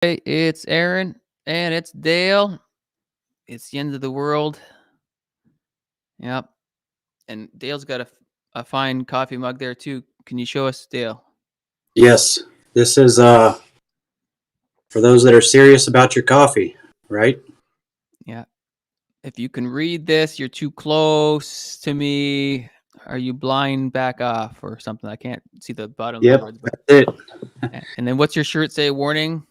Hey, it's Aaron and it's Dale. It's the end of the world. Yep. And Dale's got a fine coffee mug there too. Can you show us, Dale? Yes, this is for those that are serious about your coffee, right? Yeah. If you can read this, you're too close to me. Are you blind? Back off or something. I can't see the bottom of Yep, the words. But that's it. and then what's your shirt say? Warning.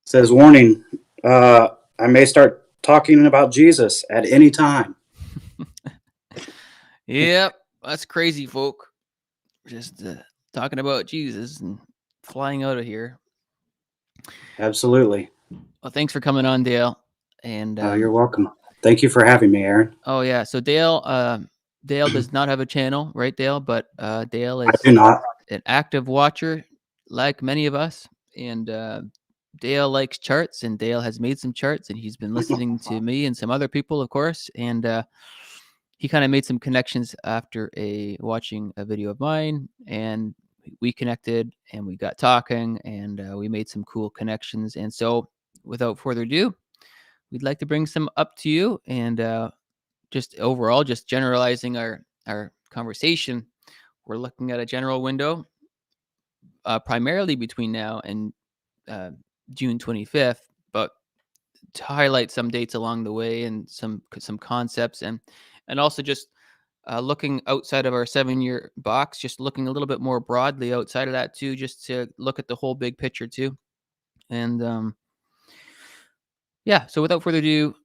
It says warning. I may start talking about Jesus at any time. Yep. That's crazy, folk. Just talking about Jesus and flying out of here. Absolutely. Well, thanks for coming on, Dale. And You're welcome. Thank you for having me, Aaron. Oh yeah, so Dale does not have a channel, right, Dale? But Dale is I do not. an active watcher, like many of us, and Dale likes charts, and Dale has made some charts, and he's been listening to me and some other people, of course, and he kind of made some connections after watching a video of mine, and we connected, and we got talking, and we made some cool connections, and so without further ado, we'd like to bring some up to you, and just overall, just generalizing our conversation, we're looking at a general window, primarily between now and June 25th, but to highlight some dates along the way and some concepts, and also just looking outside of our 7-year box, just looking a little bit more broadly outside of that too, just to look at the whole big picture too, and yeah. So without further ado,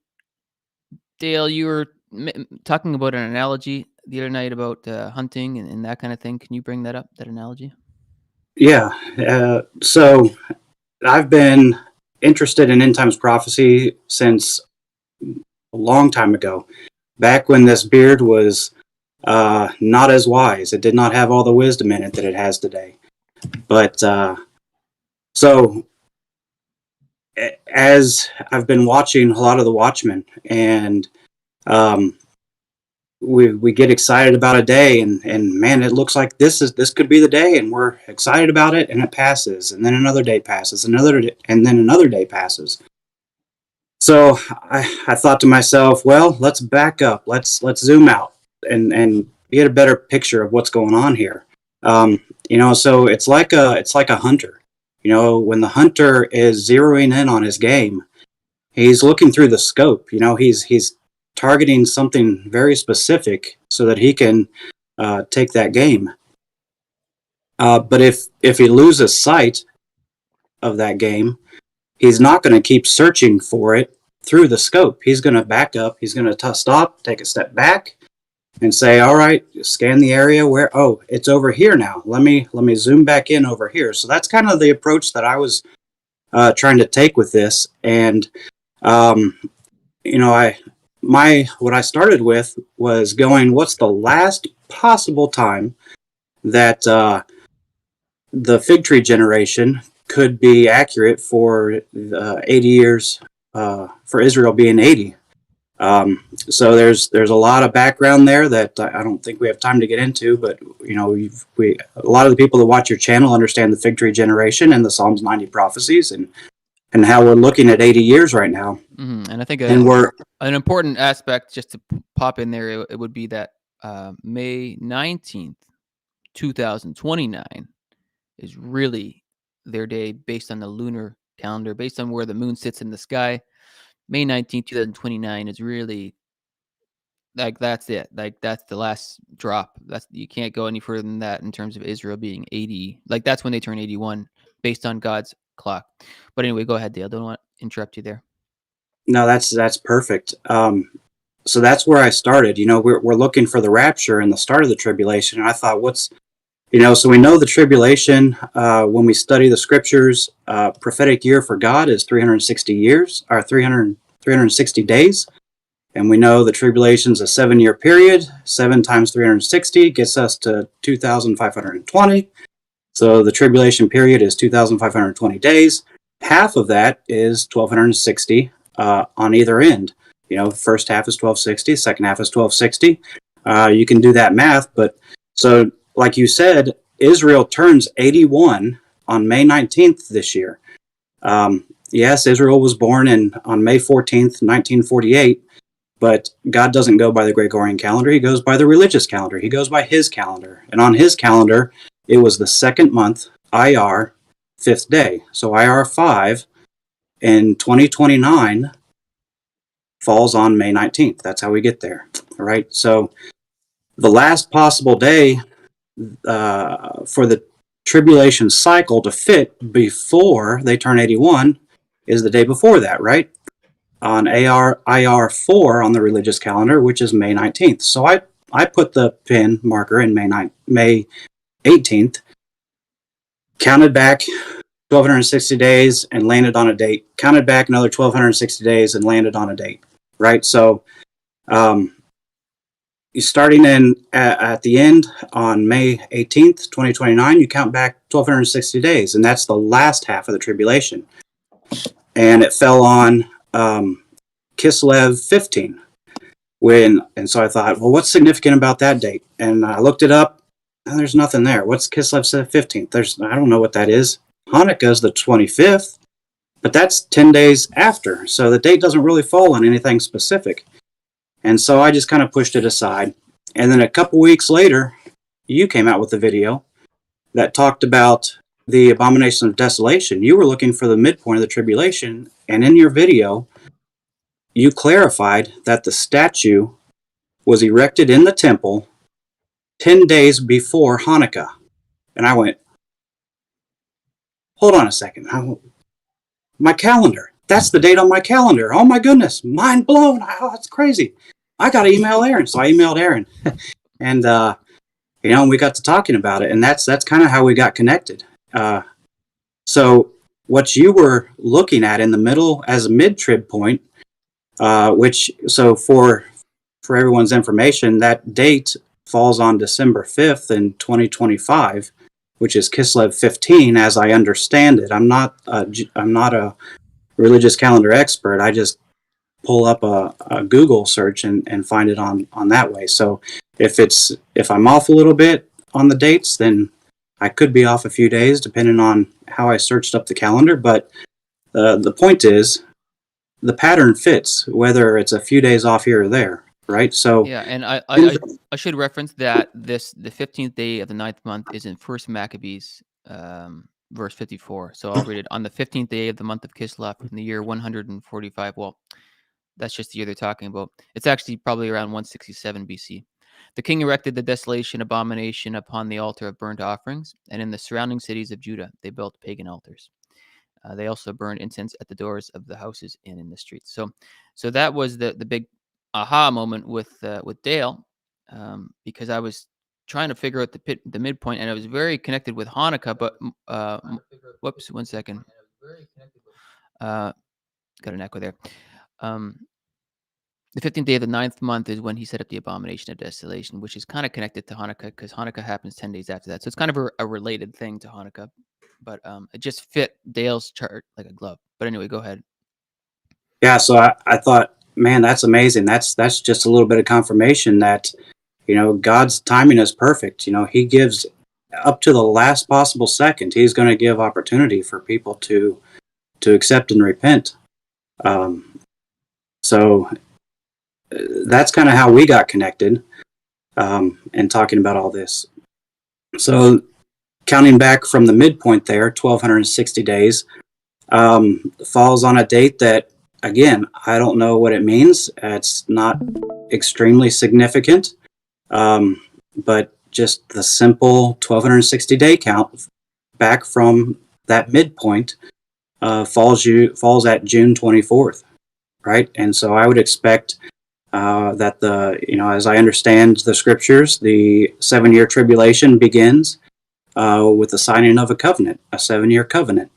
Dale, you were talking about an analogy the other night about hunting and that kind of thing. Can you bring that up, that analogy? Yeah. So I've been interested in end times prophecy since a long time ago, back when this beard was not as wise. It did not have all the wisdom in it that it has today. But so as I've been watching a lot of the Watchmen, and we get excited about a day, and man, it looks like this could be the day, and we're excited about it, and it passes, and then another day passes, and then another day passes. So I thought to myself, well, let's back up, let's zoom out, and get a better picture of what's going on here. So it's like a hunter. When the hunter is zeroing in on his game, he's looking through the scope. He's targeting something very specific so that he can take that game. But if he loses sight of that game, he's not going to keep searching for it through the scope. He's going to back up. He's going to stop, take a step back, and say, all right, scan the area where, it's over here now. Let me zoom back in over here. So that's kind of the approach that I was trying to take with this. And, what I started with was going, what's the last possible time that the fig tree generation could be accurate for 80 years, for Israel being 80. So there's a lot of background there that I don't think we have time to get into, but a lot of the people that watch your channel understand the fig tree generation and the Psalms 90 prophecies, and how we're looking at 80 years right now. Mm-hmm. And I think an important aspect just to pop in there, it would be that May 19th, 2029 is really their day based on the lunar calendar, based on where the moon sits in the sky. May 19th, 2029 is really, like, that's it. Like, that's the last drop. You can't go any further than that in terms of Israel being 80. Like, that's when they turn 81 based on God's clock. But anyway, go ahead, Dale. Don't want to interrupt you there. No, that's perfect. So that's where I started. We're looking for the rapture and the start of the tribulation. And I thought, so we know the tribulation, when we study the scriptures, prophetic year for God is 360 years, or 360 days. And we know the tribulation's a 7-year period. 7 times 360 gets us to 2,520. So the tribulation period is 2,520 days. Half of that is 1,260 on either end. First half is 1,260, second half is 1,260. You can do that math, but so like you said, Israel turns 81 on May 19th this year. Yes, Israel was born on May 14th, 1948, but God doesn't go by the Gregorian calendar. He goes by the religious calendar. He goes by his calendar. And on his calendar, it was the second month, IR, 5th day. So IR 5 in 2029 falls on May 19th. That's how we get there, right? So the last possible day for the tribulation cycle to fit before they turn 81 is the day before that, right? On IR 4 on the religious calendar, which is May 19th. So I put the pin marker in May 18th, counted back 1,260 days and landed on a date, counted back another 1,260 days and landed on a date, right? So starting at the end on May 18th, 2029, you count back 1,260 days, and that's the last half of the tribulation. And it fell on Kislev 15. And so I thought, well, what's significant about that date? And I looked it up, and there's nothing there. What's Kislev 15th? I don't know what that is. Hanukkah's the 25th, but that's 10 days after. So the date doesn't really fall on anything specific. And so I just kind of pushed it aside. And then a couple weeks later, you came out with a video that talked about the abomination of desolation. You were looking for the midpoint of the tribulation. And in your video, you clarified that the statue was erected in the temple 10 days before Hanukkah. And I went, hold on a second. My calendar. That's the date on my calendar. Oh my goodness. Mind blown. Oh, that's crazy. I got to email Aaron. So I emailed Aaron. And, we got to talking about it. And that's kind of how we got connected. So what you were looking at in the middle as a mid-trib point, so for everyone's information, that date falls on December 5th in 2025, which is Kislev 15, as I understand it. I'm not a religious calendar expert. I just pull up a Google search and find it on that way. So if I'm off a little bit on the dates, then I could be off a few days depending on how I searched up the calendar. But the point is, the pattern fits, whether it's a few days off here or there, right? So yeah, and I should reference that the 15th day of the 9th month is in First Maccabees, verse 54. So I'll read it. On the 15th day of the month of Kislev in the year 145. Well, that's just the year they're talking about. It's actually probably around 167 BC. The king erected the desolation abomination upon the altar of burnt offerings, and in the surrounding cities of Judah they built pagan altars. They also burned incense at the doors of the houses and in the streets. So that was the big aha moment with Dale, because I was trying to figure out the midpoint, and I was very connected with Hanukkah. But whoops, 1 second. Got an echo there. The 15th day of the 9th month is when he set up the abomination of desolation, which is kind of connected to Hanukkah because Hanukkah happens 10 days after that. So it's kind of a related thing to Hanukkah, but it just fit Dale's chart like a glove. But anyway, go ahead. Yeah, so I thought, man, that's amazing. That's just a little bit of confirmation that, God's timing is perfect. He gives up to the last possible second. He's going to give opportunity for people to accept and repent. So that's kind of how we got connected, and talking about all this. So counting back from the midpoint there, 1,260 days, falls on a date that, again, I don't know what it means. It's not extremely significant, but just the simple 1,260 day count back from that midpoint falls at June 24th, right? And so I would expect that as I understand the scriptures, the 7-year tribulation begins with the signing of a covenant, a 7-year covenant.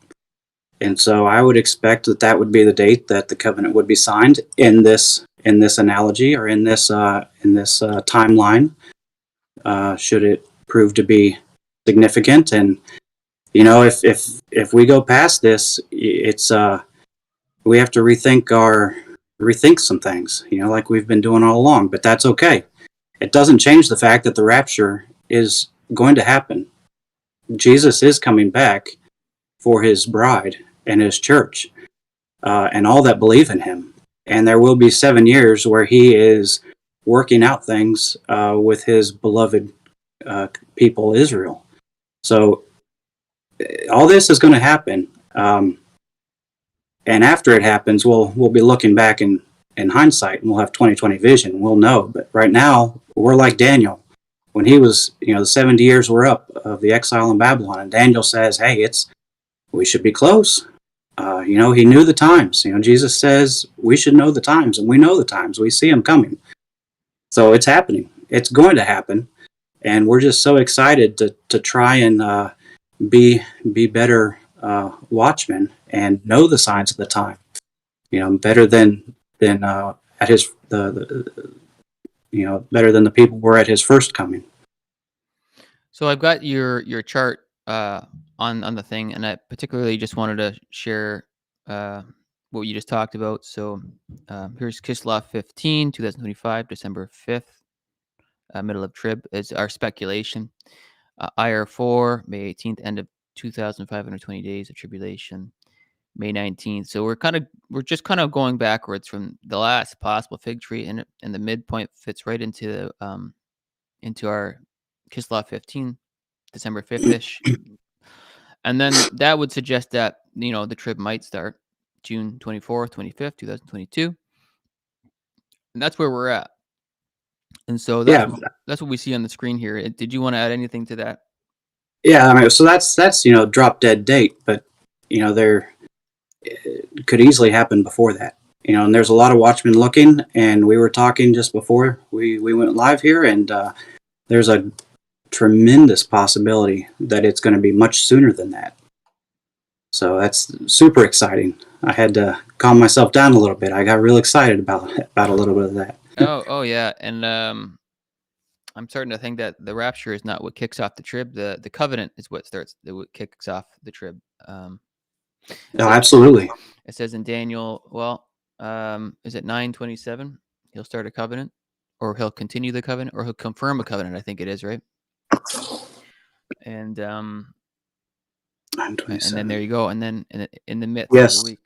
And so I would expect that would be the date that the covenant would be signed in this analogy, or in this timeline, should it prove to be significant. And if we go past this, it's we have to rethink some things, like we've been doing all along. But that's okay. It doesn't change the fact that the rapture is going to happen. Jesus is coming back for his bride, and his church, and all that believe in him. And there will be 7 years where he is working out things with his beloved people, Israel. So all this is going to happen. And after it happens, we'll be looking back in hindsight, and we'll have 20/20 vision. We'll know. But right now, we're like Daniel. When he was, the 70 years were up of the exile in Babylon, and Daniel says, hey, we should be close. He knew the times. Jesus says we should know the times, and we know the times. We see them coming. So it's happening. It's going to happen. And we're just so excited to try and be better watchmen and know the signs of the time. Better than at his better than the people were at his first coming. So I've got your chart on the thing, and I particularly just wanted to share what you just talked about. So here's Kislev 15, 2025, December 5th, middle of Trib is our speculation. IR 4, May 18th, end of 2,520 days of tribulation, May 19th. So we're just kind of going backwards from the last possible fig tree, and the midpoint fits right into our Kislev 15, December 5th-ish. And then that would suggest that, the trib might start June 24th, 25th, 2022. And that's where we're at. And so that's what we see on the screen here. Did you want to add anything to that? Yeah, I mean, so that's drop dead date, but there could easily happen before that. And there's a lot of watchmen looking, and we were talking just before we went live here, and there's a tremendous possibility that it's going to be much sooner than that. So that's super exciting. I had to calm myself down a little bit. I got real excited about a little bit of that. Oh yeah, and I'm starting to think that the rapture is not what kicks off the trib. The covenant is what kicks off the trib. Absolutely. It says in Daniel, is it 9:27? He'll start a covenant, or he'll continue the covenant, or he'll confirm a covenant. I think it is, right? And and then there you go. And then in the midst of the week,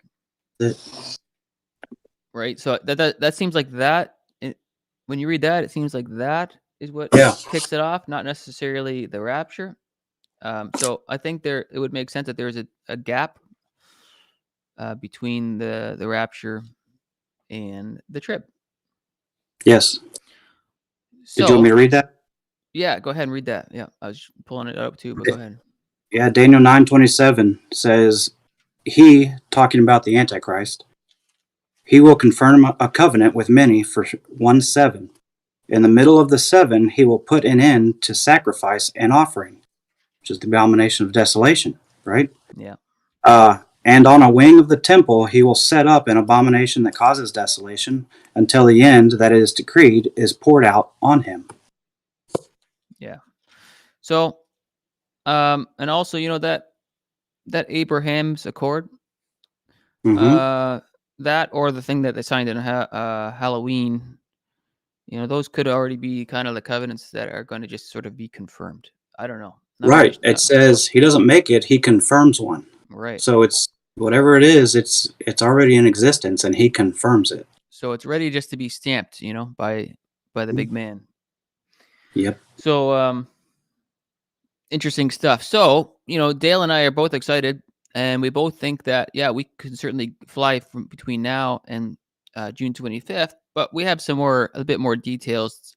right? So that seems like that. When you read that, it seems like that is what kicks it off, not necessarily the rapture. So I think it would make sense that there's a gap between the rapture and the trib. Yes. So, did you want me to read that? Yeah, go ahead and read that. Yeah, I was pulling it up too, but go ahead. Yeah, Daniel 9:27 says, he, talking about the Antichrist, he will confirm a covenant with many for 1 7. In the middle of the 7, he will put an end to sacrifice and offering, which is the abomination of desolation, right? Yeah. And on a wing of the temple, he will set up an abomination that causes desolation until the end that is decreed is poured out on him. Yeah. So, and also, that Abraham's Accord, that, or the thing that they signed in Halloween, those could already be kind of the covenants that are going to just sort of be confirmed. I don't know. Right. It says he doesn't make it, he confirms one. Right. So it's whatever it is, it's already in existence, and he confirms it. So it's ready just to be stamped, by the big man. Yep. So interesting stuff. So, Dale and I are both excited, and we both think that, we can certainly fly from between now and June 25th, but we have a bit more details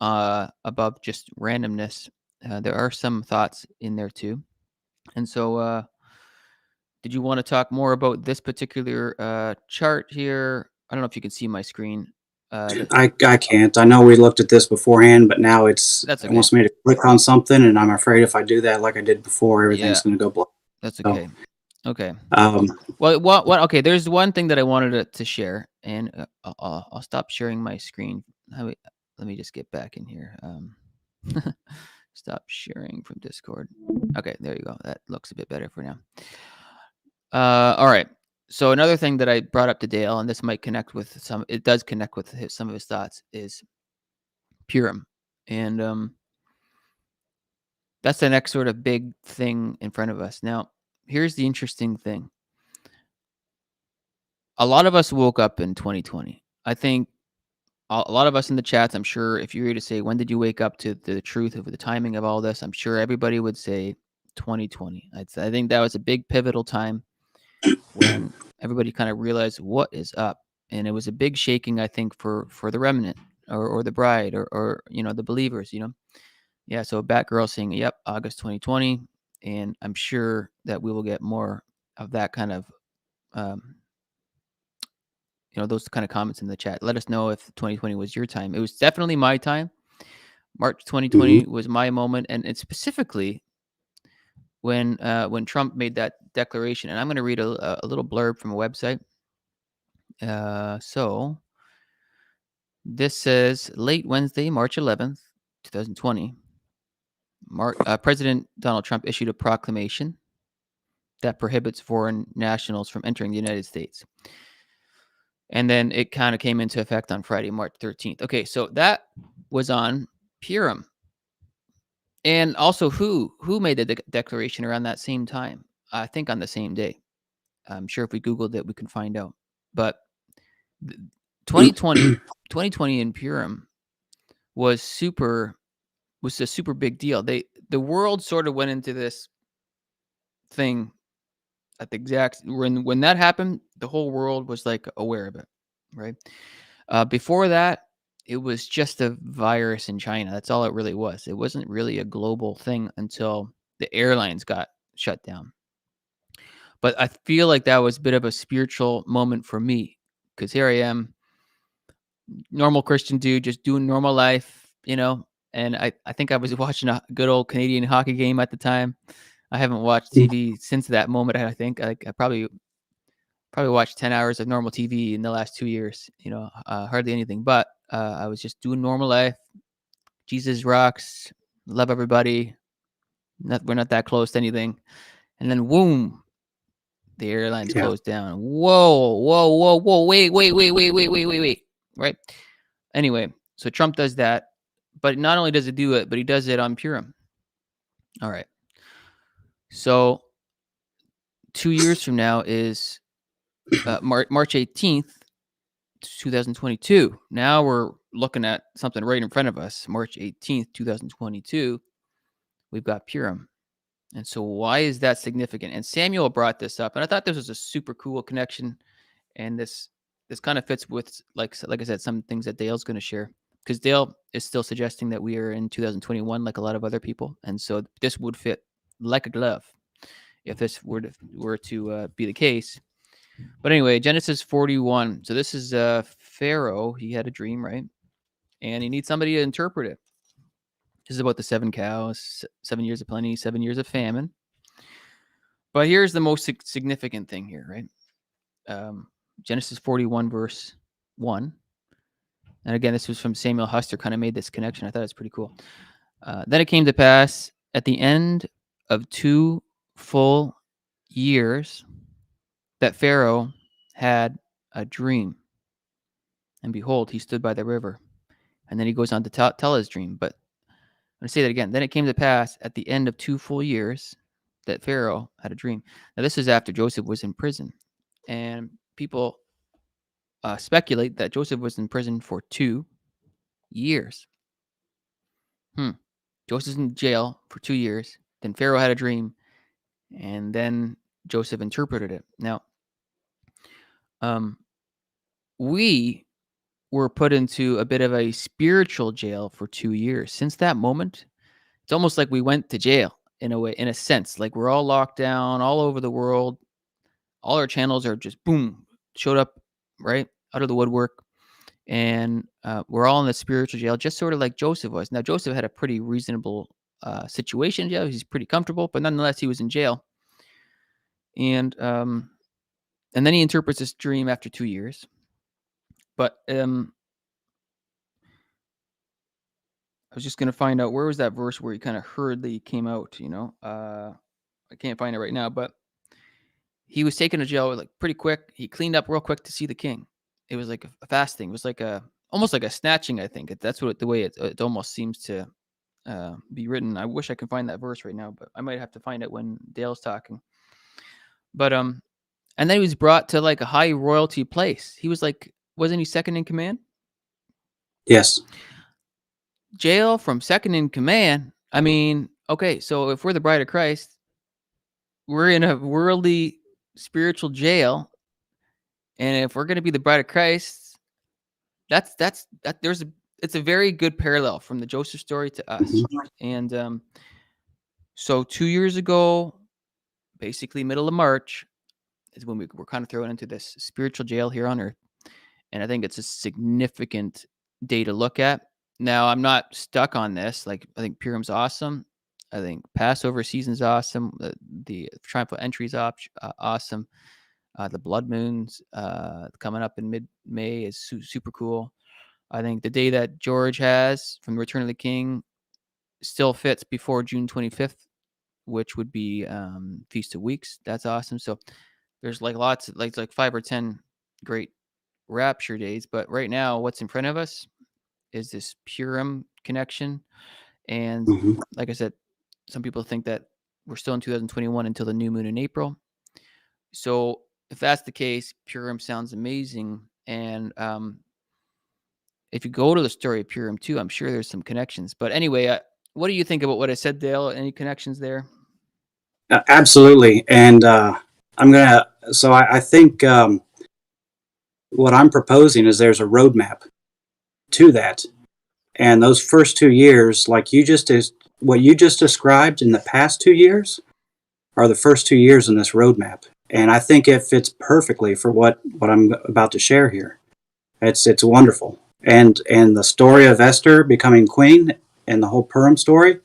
above just randomness. There are some thoughts in there too. And so did you want to talk more about this particular chart here? I don't know if you can see my screen. I can't. I know we looked at this beforehand, but now it wants me to click on something, and I'm afraid if I do that like I did before, everything's going to go black. That's okay. So, okay. Okay. There's one thing that I wanted to share, and I'll stop sharing my screen. Let me just get back in here. Stop sharing from Discord. Okay, there you go. That looks a bit better for now. All right. So another thing that I brought up to Dale, and this might connect with some of his thoughts, is Purim. And that's the next sort of big thing in front of us. Now, here's the interesting thing. a lot of us woke up in 2020. I think a lot of us in the chats, I'm sure if you were to say, when did you wake up to the truth of the timing of all this? I'm sure everybody would say 2020. I think that was a big pivotal time when everybody kind of realized what is up. And it was a big shaking, I think, for the remnant or the bride or the believers, Yeah, so Batgirl saying, yep, August 2020. And I'm sure that we will get more of that kind of um, those kind of comments in the chat. Let us know if 2020 was your time. It was definitely my time. March 2020 was my moment, and specifically when Trump made that declaration. And I'm going to read a little blurb from a website. So this says, late Wednesday, March 11th, 2020, President Donald Trump issued a proclamation that prohibits foreign nationals from entering the United States. And then it kind of came into effect on Friday, March 13th. Okay, so that was on Purim. And also, who made the declaration around that same time? I think on the same day. I'm sure if we Googled it, we can find out. But 2020 in Purim was a super big deal. The world sort of went into this thing at the exact when that happened. The whole world was like aware of it, right? Before that, it was just a virus in China. That's all it really was. It wasn't really a global thing until the airlines got shut down. But I feel like that was a bit of a spiritual moment for me because here I am, normal Christian dude, just doing normal life, And I think I was watching a good old Canadian hockey game at the time. I haven't watched TV since that moment. I think I probably watched 10 hours of normal TV in the last 2 years. Hardly anything. But I was just doing normal life. Jesus rocks. Love everybody. We're not that close to anything. And then, boom, the airlines closed down. Whoa. Wait. Right? Anyway, so Trump does that. But not only does he do it, but he does it on Purim. All right. So 2 years from now is March 18th, 2022. Now we're looking at something right in front of us. March 18th, 2022. We've got Purim. And so why is that significant? And Samuel brought this up, and I thought this was a super cool connection. And this kind of fits with, like I said, some things that Dale's going to share. Because Dale is still suggesting that we are in 2021, like a lot of other people. And so this would fit like a glove if this were to be the case. But anyway, Genesis 41. So this is Pharaoh. He had a dream, right? And he needs somebody to interpret it. This is about the 7 cows, 7 years of plenty, 7 years of famine. But here's the most significant thing here, right? Genesis 41, verse 1. And again, this was from Samuel Huster, kind of made this connection. I thought it was pretty cool. Then it came to pass at the end of 2 full years that Pharaoh had a dream. And behold, he stood by the river. And then he goes on to tell his dream. But I'm going to say that again. Then it came to pass at the end of 2 full years that Pharaoh had a dream. Now, this is after Joseph was in prison. And people speculate that Joseph was in prison for 2 years. Joseph's in jail for 2 years. Then Pharaoh had a dream. And then Joseph interpreted it. Now, we were put into a bit of a spiritual jail for 2 years. Since that moment, it's almost like we went to jail in a way, in a sense. Like we're all locked down all over the world. All our channels are just boom, showed up right out of the woodwork. And we're all in the spiritual jail, just sort of like Joseph was. Now, Joseph had a pretty reasonable situation in jail. He's pretty comfortable, but nonetheless, he was in jail. And then he interprets this dream after 2 years. But I was just going to find out, where was that verse where he kind of hurriedly came out, I can't find it right now, but he was taken to jail like pretty quick. He cleaned up real quick to see the king. It was like a fasting. It was like almost like a snatching, I think. That's the way it almost seems to be written. I wish I could find that verse right now, but I might have to find it when Dale's talking. But And then he was brought to like a high royalty place. He was like, wasn't he second in command? Yes. Jail from second in command. I mean, okay, so if we're the bride of Christ, we're in a worldly spiritual jail. And if we're going to be the bride of Christ, it's a very good parallel from the Joseph story to us. And so 2 years ago, basically middle of March, is when we're kind of thrown into this spiritual jail here on earth. And I think it's a significant day to look at. Now, I'm not stuck on this. Like, I think Purim's awesome. I think Passover season's awesome. The triumphal entry is awesome. The blood moons coming up in mid-May is super cool. I think the day that George has from the Return of the King still fits before June 25th, which would be Feast of Weeks. That's awesome. So there's like lots of like 5 or 10 great Rapture days, but right now what's in front of us is this Purim connection. And like I said, some people think that we're still in 2021 until the new moon in April. So if that's the case, Purim sounds amazing. And if you go to the story of Purim too, I'm sure there's some connections. But anyway, what do you think about what I said, Dale? Any connections there? Absolutely. And I think what I'm proposing is there's a roadmap to that. And those first 2 years, like what you just described in the past 2 years, are the first 2 years in this roadmap. And I think it fits perfectly for what I'm about to share here. It's wonderful. And the story of Esther becoming queen and the whole Purim story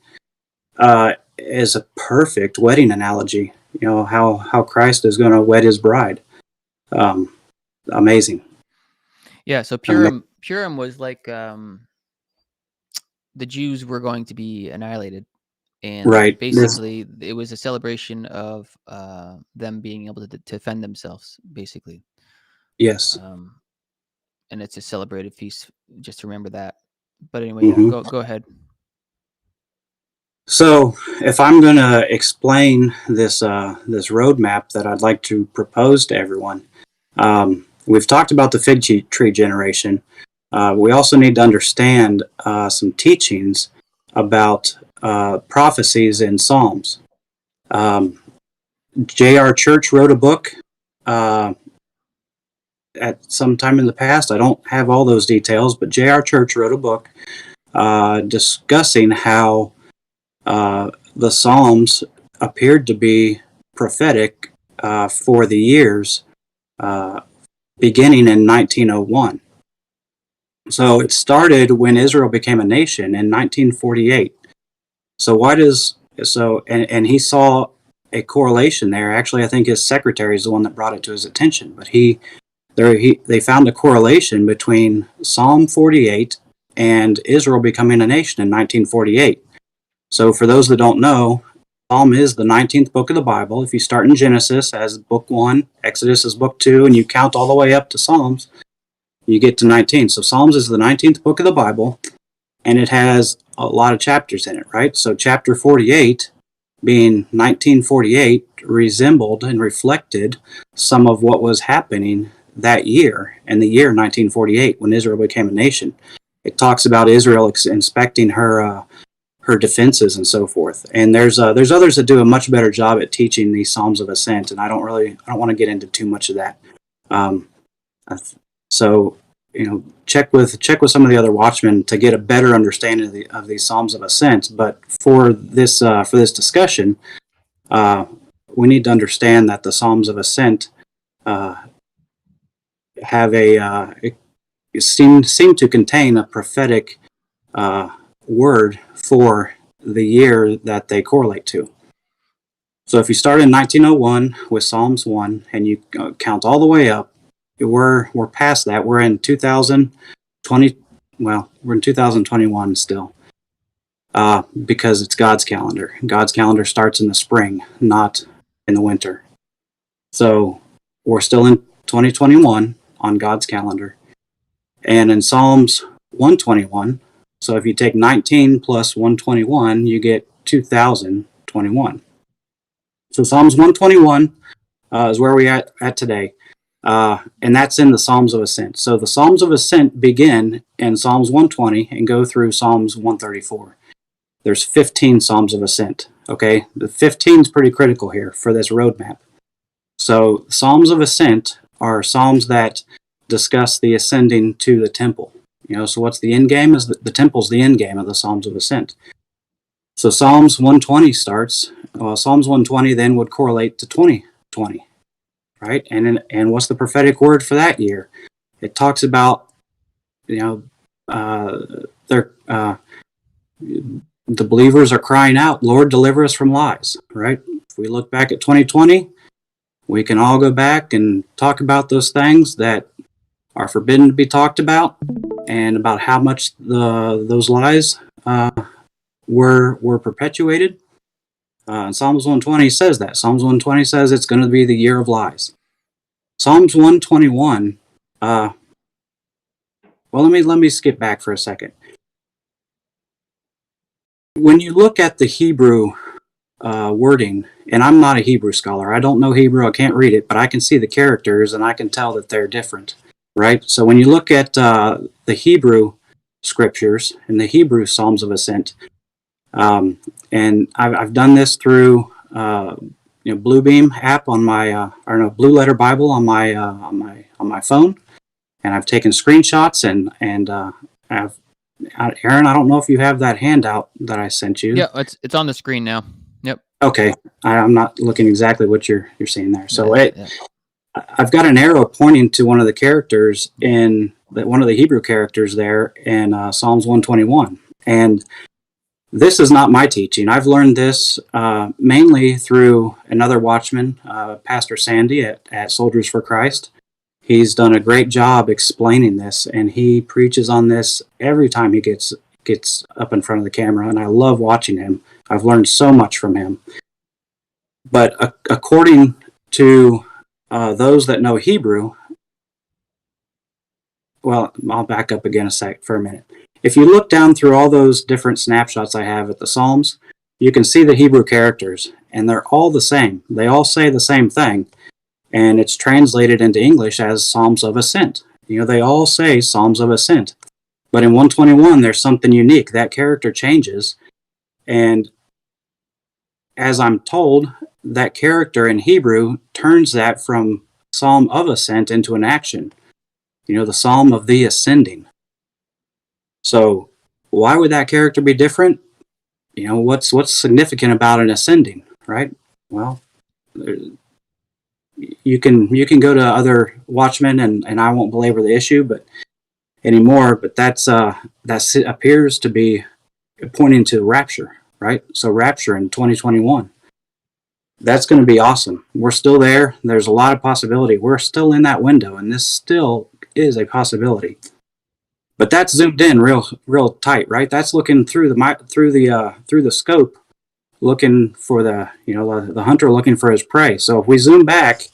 is a perfect wedding analogy. You know, how Christ is going to wed his bride. Amazing. Yeah, so Purim was like the Jews were going to be annihilated. And right. Basically, it was a celebration of them being able to defend themselves, basically. Yes. And it's a celebrated feast, just to remember that. But anyway, yeah, go ahead. So, if I'm going to explain this roadmap that I'd like to propose to everyone, we've talked about the fig tree generation. We also need to understand some teachings about prophecies in Psalms. J.R. Church wrote a book at some time in the past. I don't have all those details, but J.R. Church wrote a book discussing how the Psalms appeared to be prophetic for the years beginning in 1901. So it started when Israel became a nation in 1948. And he saw a correlation there. Actually, I think his secretary is the one that brought it to his attention. But they found a correlation between Psalm 48 and Israel becoming a nation in 1948. So for those that don't know, Psalm is the 19th book of the Bible. If you start in Genesis as book 1, Exodus is book 2, and you count all the way up to Psalms, you get to 19. So Psalms is the 19th book of the Bible, and it has a lot of chapters in it, right? So chapter 48, being 1948, resembled and reflected some of what was happening that year, in the year 1948, when Israel became a nation. It talks about Israel inspecting her defenses and so forth. And there's others that do a much better job at teaching these Psalms of Ascent, and I don't want to get into too much of that. So, check with some of the other watchmen to get a better understanding of these Psalms of Ascent. But for this discussion, we need to understand that the Psalms of Ascent seem to contain a prophetic word for the year that they correlate to. So if you start in 1901 with Psalms 1 and you count all the way up, we're past that. We're in 2020. Well, we're in 2021 still, because it's God's calendar. God's calendar starts in the spring, not in the winter. So we're still in 2021 on God's calendar. And in Psalms 121, so if you take 19 plus 121, you get 2021. So Psalms 121 is where we at today. And that's in the Psalms of Ascent. So the Psalms of Ascent begin in Psalms 120 and go through Psalms 134. There's 15 Psalms of Ascent. Okay, the 15 is pretty critical here for this roadmap. So Psalms of Ascent are psalms that discuss the ascending to the temple. So what's the end game? Is the temple's the end game of the Psalms of Ascent. So Psalms 120 starts. Psalms 120 then would correlate to 2020, right? And what's the prophetic word for that year? It talks about the believers are crying out, "Lord, deliver us from lies." Right? If we look back at 2020, we can all go back and talk about those things that are forbidden to be talked about, and about how much those lies were perpetuated. And Psalms 120 says that. Psalms 120 says it's going to be the year of lies. Psalms 121. Well, let me skip back for a second. When you look at the Hebrew wording, and I'm not a Hebrew scholar, I don't know Hebrew, I can't read it, but I can see the characters and I can tell that they're different, right? So when you look at the Hebrew scriptures and the Hebrew Psalms of Ascent, and I've done this through Bluebeam app on my Blue Letter Bible on my phone, and I've taken screenshots and I've Aaron, I don't know if you have that handout that I sent you. Yeah, it's on the screen now. Yep. Okay, I'm not looking exactly what you're seeing there. So I've got an arrow pointing to one of the characters one of the Hebrew characters there in Psalms 121, and this is not my teaching. I've learned this mainly through another watchman, Pastor Sandy at Soldiers for Christ. He's done a great job explaining this, and he preaches on this every time he gets up in front of the camera, and I love watching him. I've learned so much from him. But according to those that know Hebrew, well, I'll back up again for a minute. If you look down through all those different snapshots I have at the Psalms, you can see the Hebrew characters, and they're all the same. They all say the same thing, and it's translated into English as Psalms of Ascent. They all say Psalms of Ascent. But in 121, there's something unique. That character changes, and as I'm told, that character in Hebrew turns that from Psalm of Ascent into an action. The Psalm of the Ascending. So why would that character be different? What's significant about an ascending, right? Well, you can go to other watchmen, and I won't belabor the issue anymore, but that appears to be pointing to rapture, right? So rapture in 2021. That's going to be awesome. We're still there. There's a lot of possibility. We're still in that window, and this still is a possibility. But that's zoomed in real tight, right? That's looking through the scope, looking for the hunter looking for his prey. So if we zoom back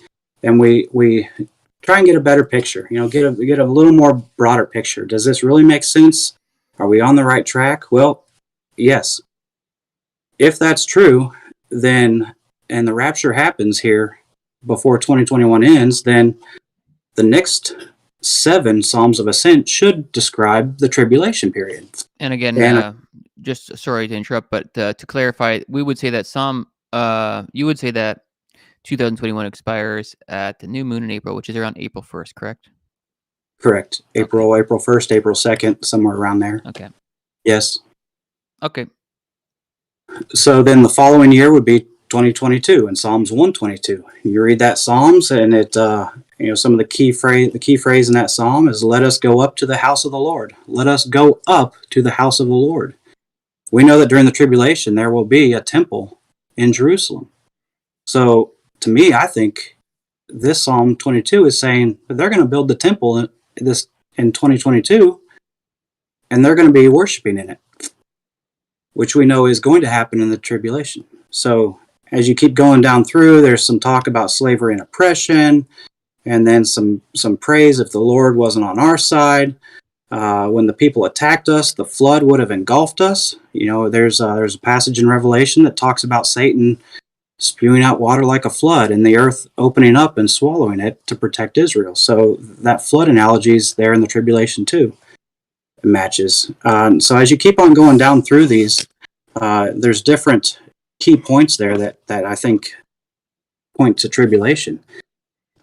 and we try and get a better picture, get a little more broader picture. Does this really make sense? Are we on the right track? Well, yes. If that's true, then and the rapture happens here before 2021 ends, then the next 7 Psalms of Ascent should describe the tribulation period. And again, just sorry to interrupt, but to clarify, we would say that you would say that 2021 expires at the new moon in April, which is around April 1st, correct? Correct. April 1st, April 2nd, somewhere around there. Okay. Yes. Okay. So then the following year would be 2022 in Psalms 122. You read that Psalms, and it some of the key phrase in that psalm is, "Let us go up to the house of the Lord." Let us go up to the house of the Lord. We know that during the tribulation there will be a temple in Jerusalem. So to me, I think this Psalm 22 is saying that they're going to build the temple in 2022, and they're going to be worshiping in it, which we know is going to happen in the tribulation. So as you keep going down through, there's some talk about slavery and oppression, and then some praise if the Lord wasn't on our side. When the people attacked us, the flood would have engulfed us. There's a passage in Revelation that talks about Satan spewing out water like a flood, and the earth opening up and swallowing it to protect Israel. So that flood analogy is there in the tribulation too. It matches. So as you keep on going down through these, there's different key points there that I think point to tribulation.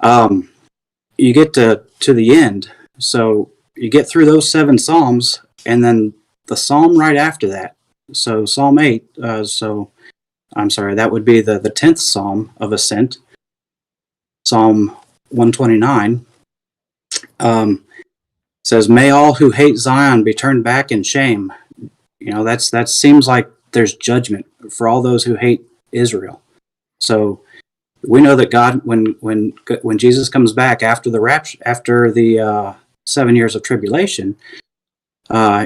You get to the end. So you get through those 7 Psalms, and then the Psalm right after that. So Psalm 8, that would be the 10th Psalm of Ascent, Psalm 129, says, "May all who hate Zion be turned back in shame." That seems like there's judgment for all those who hate Israel. So we know that God, when Jesus comes back after the rapture, after the 7 years of tribulation,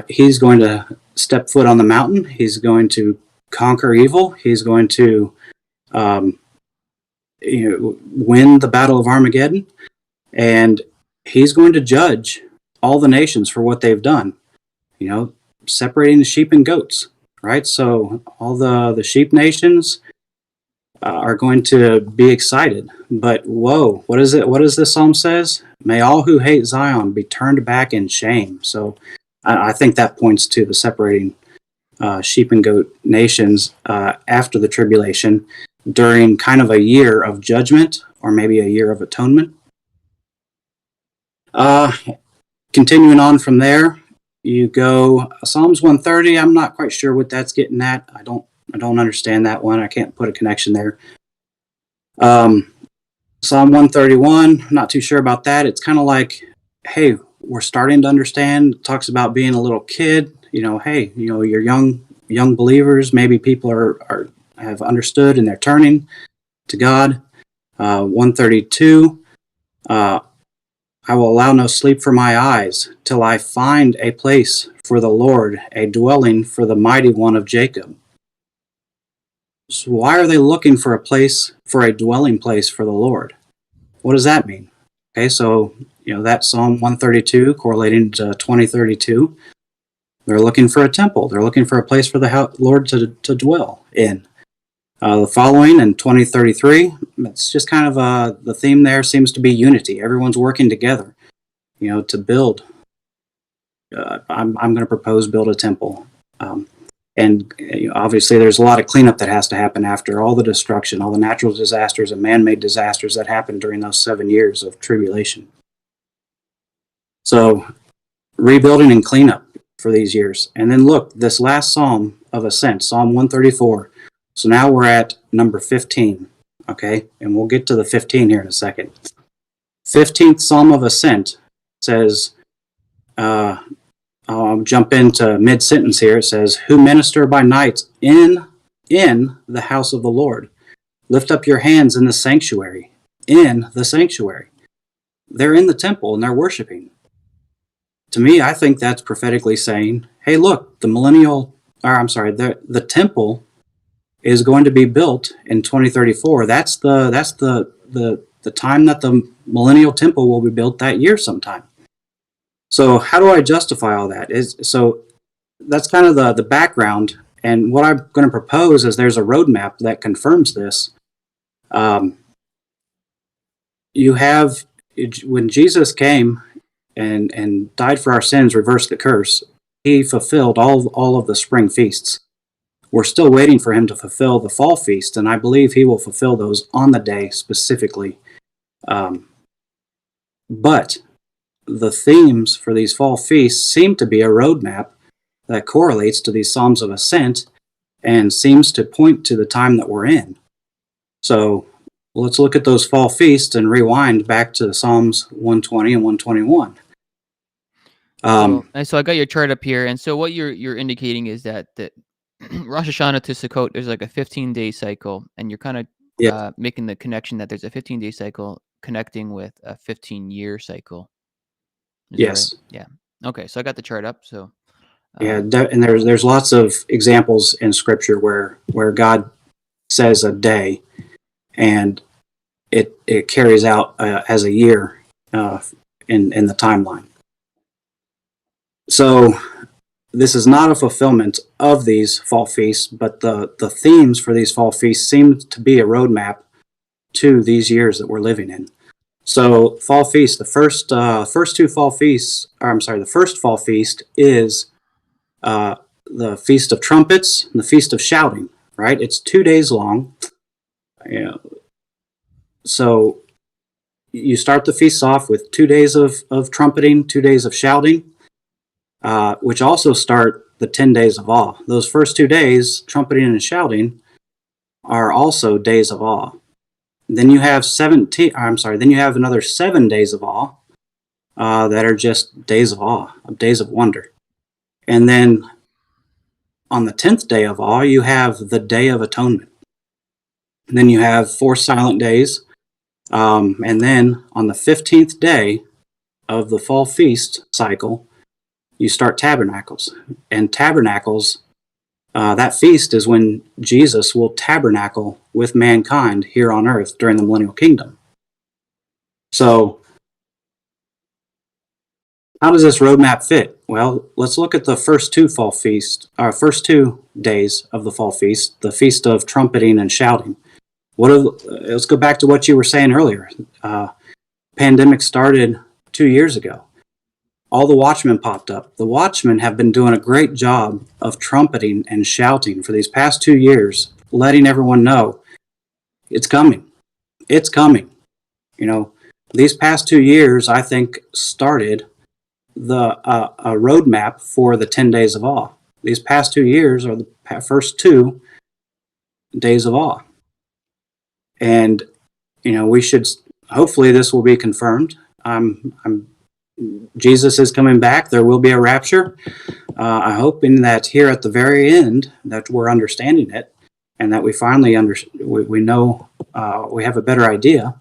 he's going to step foot on the mountain. He's going to conquer evil. He's going to win the battle of Armageddon, and he's going to judge all the nations for what they've done. Separating the sheep and goats, right? So all the sheep nations are going to be excited. But whoa, what is it? What does this psalm says? May all who hate Zion be turned back in shame. So I think that points to the separating sheep and goat nations after the tribulation during kind of a year of judgment, or maybe a year of atonement. Continuing on from there, you go Psalms 130. I'm not quite sure what that's getting at. I don't understand that one. I can't put a connection there. Psalm 131, not too sure about that. It's kind of like, hey, we're starting to understand. It talks about being a little kid. Hey, you're young believers. Maybe people have understood and they're turning to God. 132, I will allow no sleep for my eyes till I find a place for the Lord, a dwelling for the mighty one of Jacob. So why are they looking for a dwelling place for the Lord? What does that mean? Okay, so that Psalm 132 correlating to 2032. They're looking for a temple. They're looking for a place for the Lord to dwell in. The following in 2033, it's just kind of the theme there seems to be unity. Everyone's working together, to build. I'm going to propose build a temple. And obviously there's a lot of cleanup that has to happen after all the destruction, all the natural disasters and man-made disasters that happened during those 7 years of tribulation. So rebuilding and cleanup for these years. And then look, this last Psalm of Ascent, Psalm 134. So now we're at number 15, okay? And we'll get to the 15 here in a second. 15th Psalm of Ascent says, I'll jump into mid-sentence here. It says, who minister by night in the house of the Lord. Lift up your hands in the sanctuary. In the sanctuary. They're in the temple and they're worshiping. To me, I think that's prophetically saying, hey, look, the temple is going to be built in 2034. That's the time that the Millennial temple will be built that year sometime. So how do I justify all that? So that's kind of the background. And what I'm going to propose is there's a roadmap that confirms this. You have, when Jesus came and died for our sins, reversed the curse, he fulfilled all of the spring feasts. We're still waiting for him to fulfill the fall feast, and I believe he will fulfill those on the day specifically. But the themes for these fall feasts seem to be a roadmap that correlates to these Psalms of Ascent and seems to point to the time that we're in. So let's look at those fall feasts and rewind back to Psalms 120 and 121. So I got your chart up here, and so what you're indicating is that Rosh Hashanah to Sukkot, there's like a 15-day cycle, and you're kind of making the connection that there's a 15-day cycle connecting with a 15-year cycle. Is yes. Right? Yeah. Okay, so I got the chart up. So and there's lots of examples in Scripture where God says a day, and it carries out as a year in the timeline. So this is not a fulfillment of these fall feasts, but the themes for these fall feasts seem to be a roadmap to these years that we're living in. So fall feast, the first two fall feasts, the first fall feast is the Feast of Trumpets and the Feast of Shouting, right? It's 2 days long. So you start the feast off with 2 days of trumpeting, 2 days of shouting, which also start the 10 days of awe. Those first 2 days, trumpeting and shouting, are also days of awe. Then you have then you have another 7 days of awe that are just days of awe, days of wonder. And then on the 10th day of awe, you have the Day of Atonement. And then you have 4 silent days. And then on the 15th day of the fall feast cycle, you start Tabernacles. And Tabernacles, that feast is when Jesus will tabernacle with mankind here on earth during the Millennial Kingdom. So how does this roadmap fit? Well, let's look at the first 2 fall feasts, first 2 days of the fall feast, the Feast of Trumpeting and Shouting. Let's go back to what you were saying earlier. Pandemic started 2 years ago. All the watchmen popped up. The watchmen have been doing a great job of trumpeting and shouting for these past 2 years, letting everyone know it's coming. It's coming. These past 2 years, I think, started a roadmap for the 10 days of awe. These past 2 years are the first 2 days of awe. And, we should, hopefully this will be confirmed. Jesus is coming back. There will be a rapture. I hope in that here at the very end that we're understanding it and that we finally we know we have a better idea.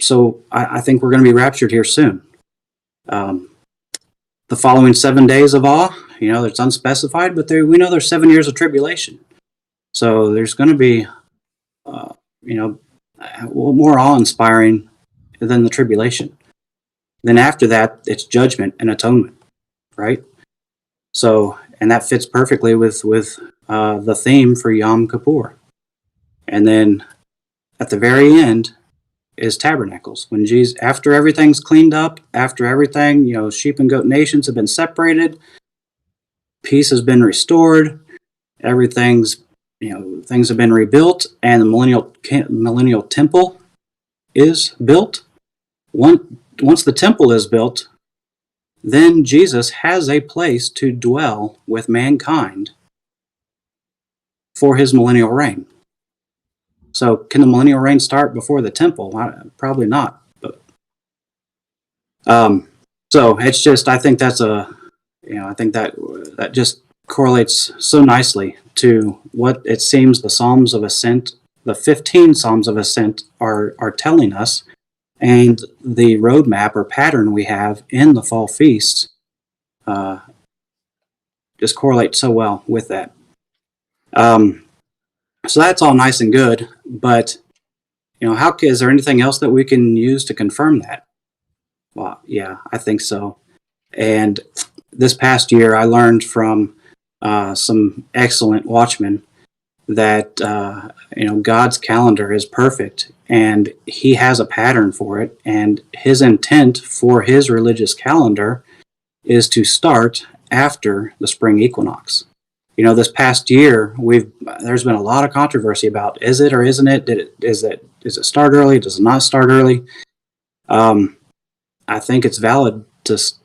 So I think we're going to be raptured here soon. The following 7 days of awe, it's unspecified, but we know there's 7 years of tribulation. So there's going to be, more awe-inspiring than the tribulation. Then after that, it's judgment and atonement, right? So, and that fits perfectly with the theme for Yom Kippur. And then at the very end is Tabernacles. When Jesus, after everything's cleaned up, after everything, sheep and goat nations have been separated, peace has been restored, things have been rebuilt, and the millennial temple is built. Once the temple is built, then Jesus has a place to dwell with mankind for his millennial reign. So can the millennial reign start before the temple? Probably not. But so it's just, I think that's I think that just correlates so nicely to what it seems the Psalms of Ascent, the 15 Psalms of Ascent are telling us, and the roadmap or pattern we have in the fall feasts just correlate so well with that. So that's all nice and good, but is there anything else that we can use to confirm that? Well, yeah, I think so. And this past year, I learned from some excellent watchmen that God's calendar is perfect, and He has a pattern for it. And His intent for His religious calendar is to start after the spring equinox. This past year, there's been a lot of controversy about is it or isn't it? Does it start early? Does it not start early? I think it's valid.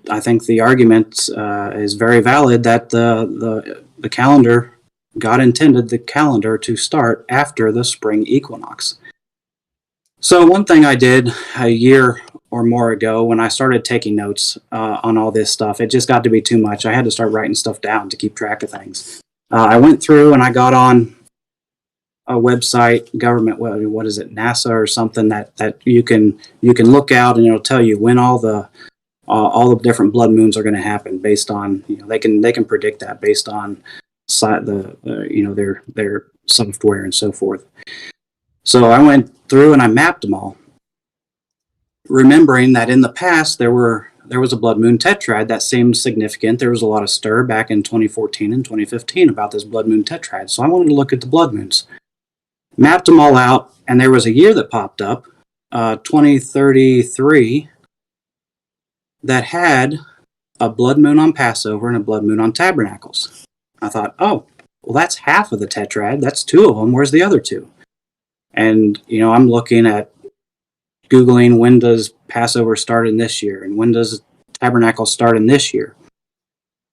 I think the argument is very valid that the calendar, God intended the calendar to start after the spring equinox. So one thing I did a year or more ago when I started taking notes on all this stuff, it just got to be too much. I had to start writing stuff down to keep track of things. I went through and I got on a website, government, what is it, NASA or something that you can look out and it'll tell you when all the different blood moons are going to happen based on they can predict that based on their software and so forth. So I went through and I mapped them all, remembering that in the past there were there was a blood moon tetrad that seemed significant. There was a lot of stir back in 2014 and 2015 about this blood moon tetrad. So I wanted to look at the blood moons, mapped them all out, and there was a year that popped up, 2033, that had a blood moon on Passover and a blood moon on Tabernacles. I thought, oh, well, that's half of the tetrad. That's two of them. Where's the other two? And, I'm looking at Googling, when does Passover start in this year, and when does Tabernacle start in this year?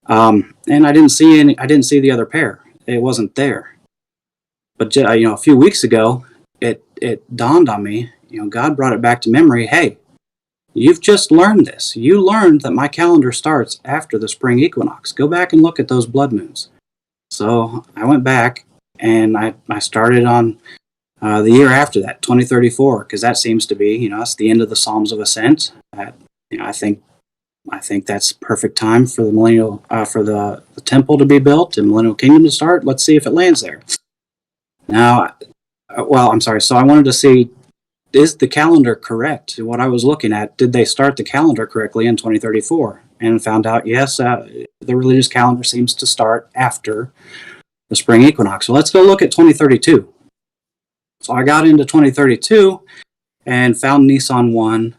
And I didn't see the other pair. It wasn't there. But a few weeks ago, it dawned on me. God brought it back to memory. Hey, you've just learned this. You learned that my calendar starts after the spring equinox. Go back and look at those blood moons. So I went back and I started on the year after that, 2034, because that seems to be, that's the end of the Psalms of Ascent. I think that's perfect time for the millennial, for the temple to be built and millennial kingdom to start. Let's see if it lands there. Now, I'm sorry. So I wanted to see, is the calendar correct? What I was looking at, did they start the calendar correctly in 2034? And found out, yes, the religious calendar seems to start after the spring equinox. So let's go look at 2032. So I got into 2032 and found Nisan 1,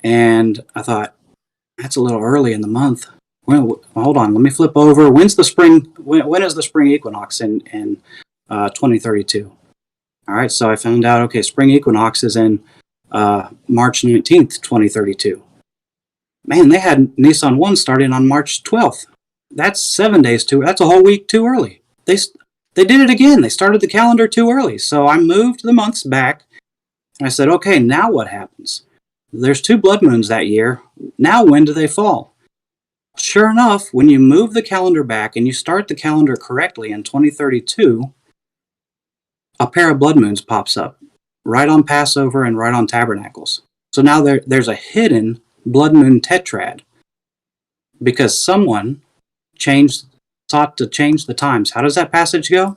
and I thought, that's a little early in the month. Well, hold on, let me flip over. When's the spring? When is the spring equinox in 2032? All right, so I found out, okay, spring equinox is in March 19th, 2032. Man, they had Nisan 1 starting on March 12th. That's 7 days that's a whole week too early. They did it again. They started the calendar too early. So I moved the months back. I said, okay, now what happens? There's 2 blood moons that year. Now when do they fall? Sure enough, when you move the calendar back and you start the calendar correctly in 2032, a pair of blood moons pops up right on Passover and right on Tabernacles. So now there's a hidden blood moon tetrad because someone sought to change the times. How does that passage go?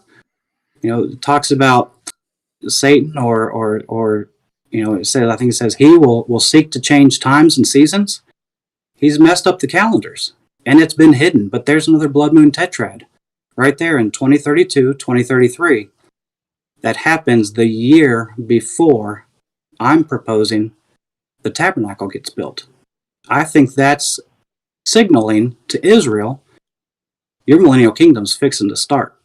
It talks about Satan or it says, I think it says he will seek to change times and seasons. He's messed up the calendars and it's been hidden, but there's another blood moon tetrad right there in 2032, 2033 that happens the year before I'm proposing the tabernacle gets built. I think that's signaling to Israel, your millennial kingdom's fixing to start.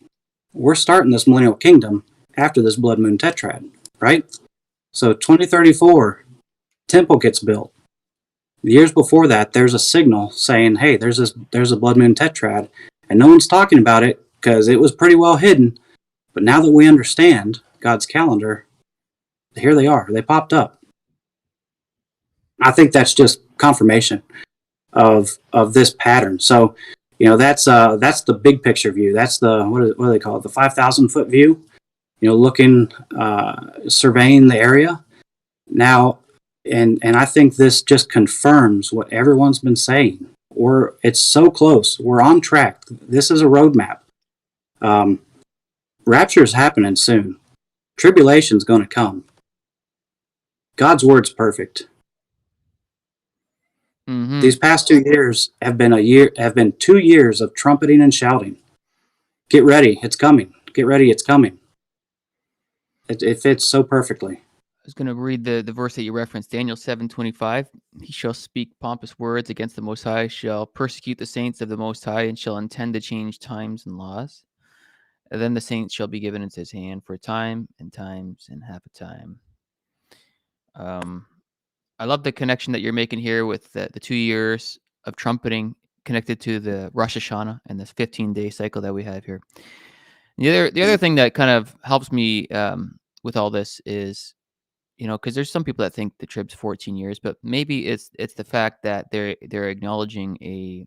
We're starting this millennial kingdom after this blood moon tetrad, right? So 2034, temple gets built. The years before that, there's a signal saying, hey, there's a blood moon tetrad, and no one's talking about it because it was pretty well hidden. But now that we understand God's calendar, here they are. They popped up. I think that's just confirmation of this pattern. So, that's the big picture view. That's the what do they call it? The 5,000 foot view. Looking, surveying the area. Now, and I think this just confirms what everyone's been saying. It's so close. We're on track. This is a roadmap. Rapture is happening soon. Tribulation's going to come. God's word's perfect. Mm-hmm. These past 2 years have been 2 years of trumpeting and shouting. Get ready, it's coming. Get ready, it's coming. It fits so perfectly. I was going to read the verse that you referenced, Daniel 7:25. He shall speak pompous words against the Most High, shall persecute the saints of the Most High, and shall intend to change times and laws. And then the saints shall be given into his hand for a time and times and half a time. I love the connection that you're making here with the 2 years of trumpeting connected to the Rosh Hashanah and this 15-day cycle that we have here. The other thing that kind of helps me with all this is, because there's some people that think the trib's 14 years, but maybe it's the fact that they're acknowledging a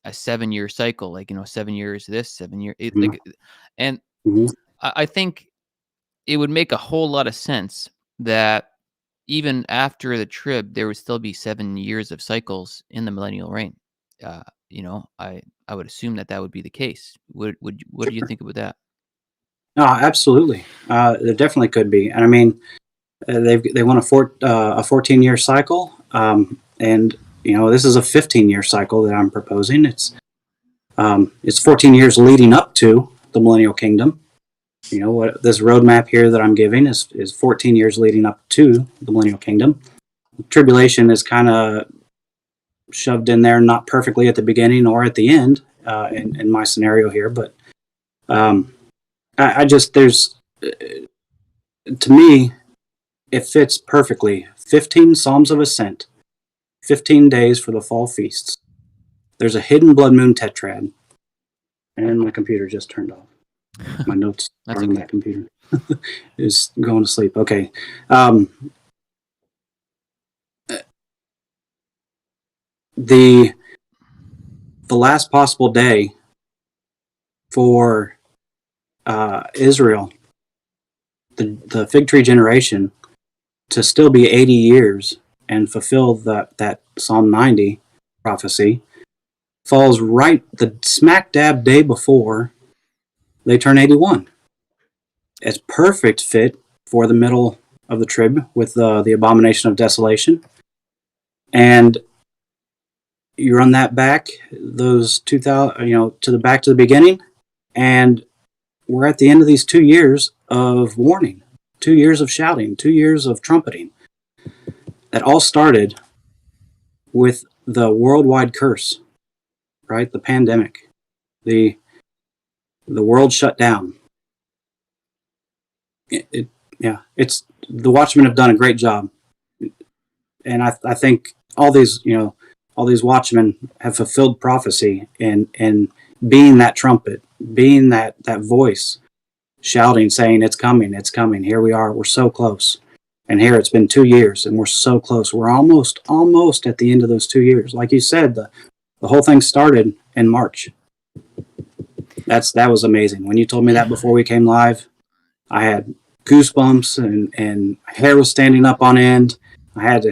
7-year cycle, like 7 years this, 7 year, and I think it would make a whole lot of sense that even after the trib, there would still be 7 years of cycles in the millennial reign. I would assume that would be the case. What do you think about that? No, absolutely. There definitely could be, and I mean, they want a 14-year cycle, and this is a 15-year cycle that I'm proposing. It's 14 years leading up to the millennial kingdom. What this roadmap here that I'm giving is 14 years leading up to the millennial kingdom. Tribulation is kind of shoved in there, not perfectly at the beginning or at the end in my scenario here, but to me, it fits perfectly. 15 Psalms of Ascent, 15 days for the fall feasts. There's a hidden blood moon tetrad, and my computer just turned off. My notes are on that computer. Is going to sleep. Okay. The last possible day for Israel, the fig tree generation, to still be 80 years and fulfill that Psalm 90 prophecy, falls right the smack dab day before they turn 81. It's perfect fit for the middle of the trib with the abomination of desolation. And you run that back, those 2000, to the beginning, and we're at the end of these 2 years of warning, 2 years of shouting, 2 years of trumpeting. That all started with the worldwide curse, right? The pandemic, the world shut down. It's the Watchmen have done a great job, and I think all these watchmen have fulfilled prophecy and being that trumpet, being that voice, shouting, saying, "It's coming, it's coming. Here we are. We're so close." And here it's been 2 years, and we're so close. We're almost at the end of those 2 years. Like you said, the whole thing started in March. That was amazing. When you told me that before we came live, I had goosebumps and my hair was standing up on end. I had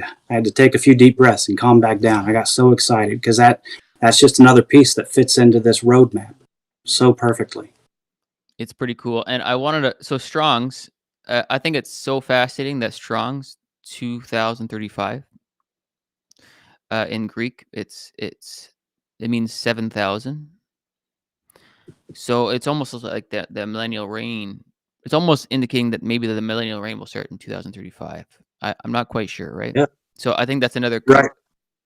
to take a few deep breaths and calm back down. I got so excited because that's just another piece that fits into this roadmap so perfectly. It's pretty cool. And I wanted to, so Strong's, I think it's so fascinating that Strong's 2035 in Greek, it means 7,000. So it's almost like the millennial reign. It's almost indicating that maybe the millennial reign will start in 2035. I'm not quite sure, right? Yeah. So I think that's another Right.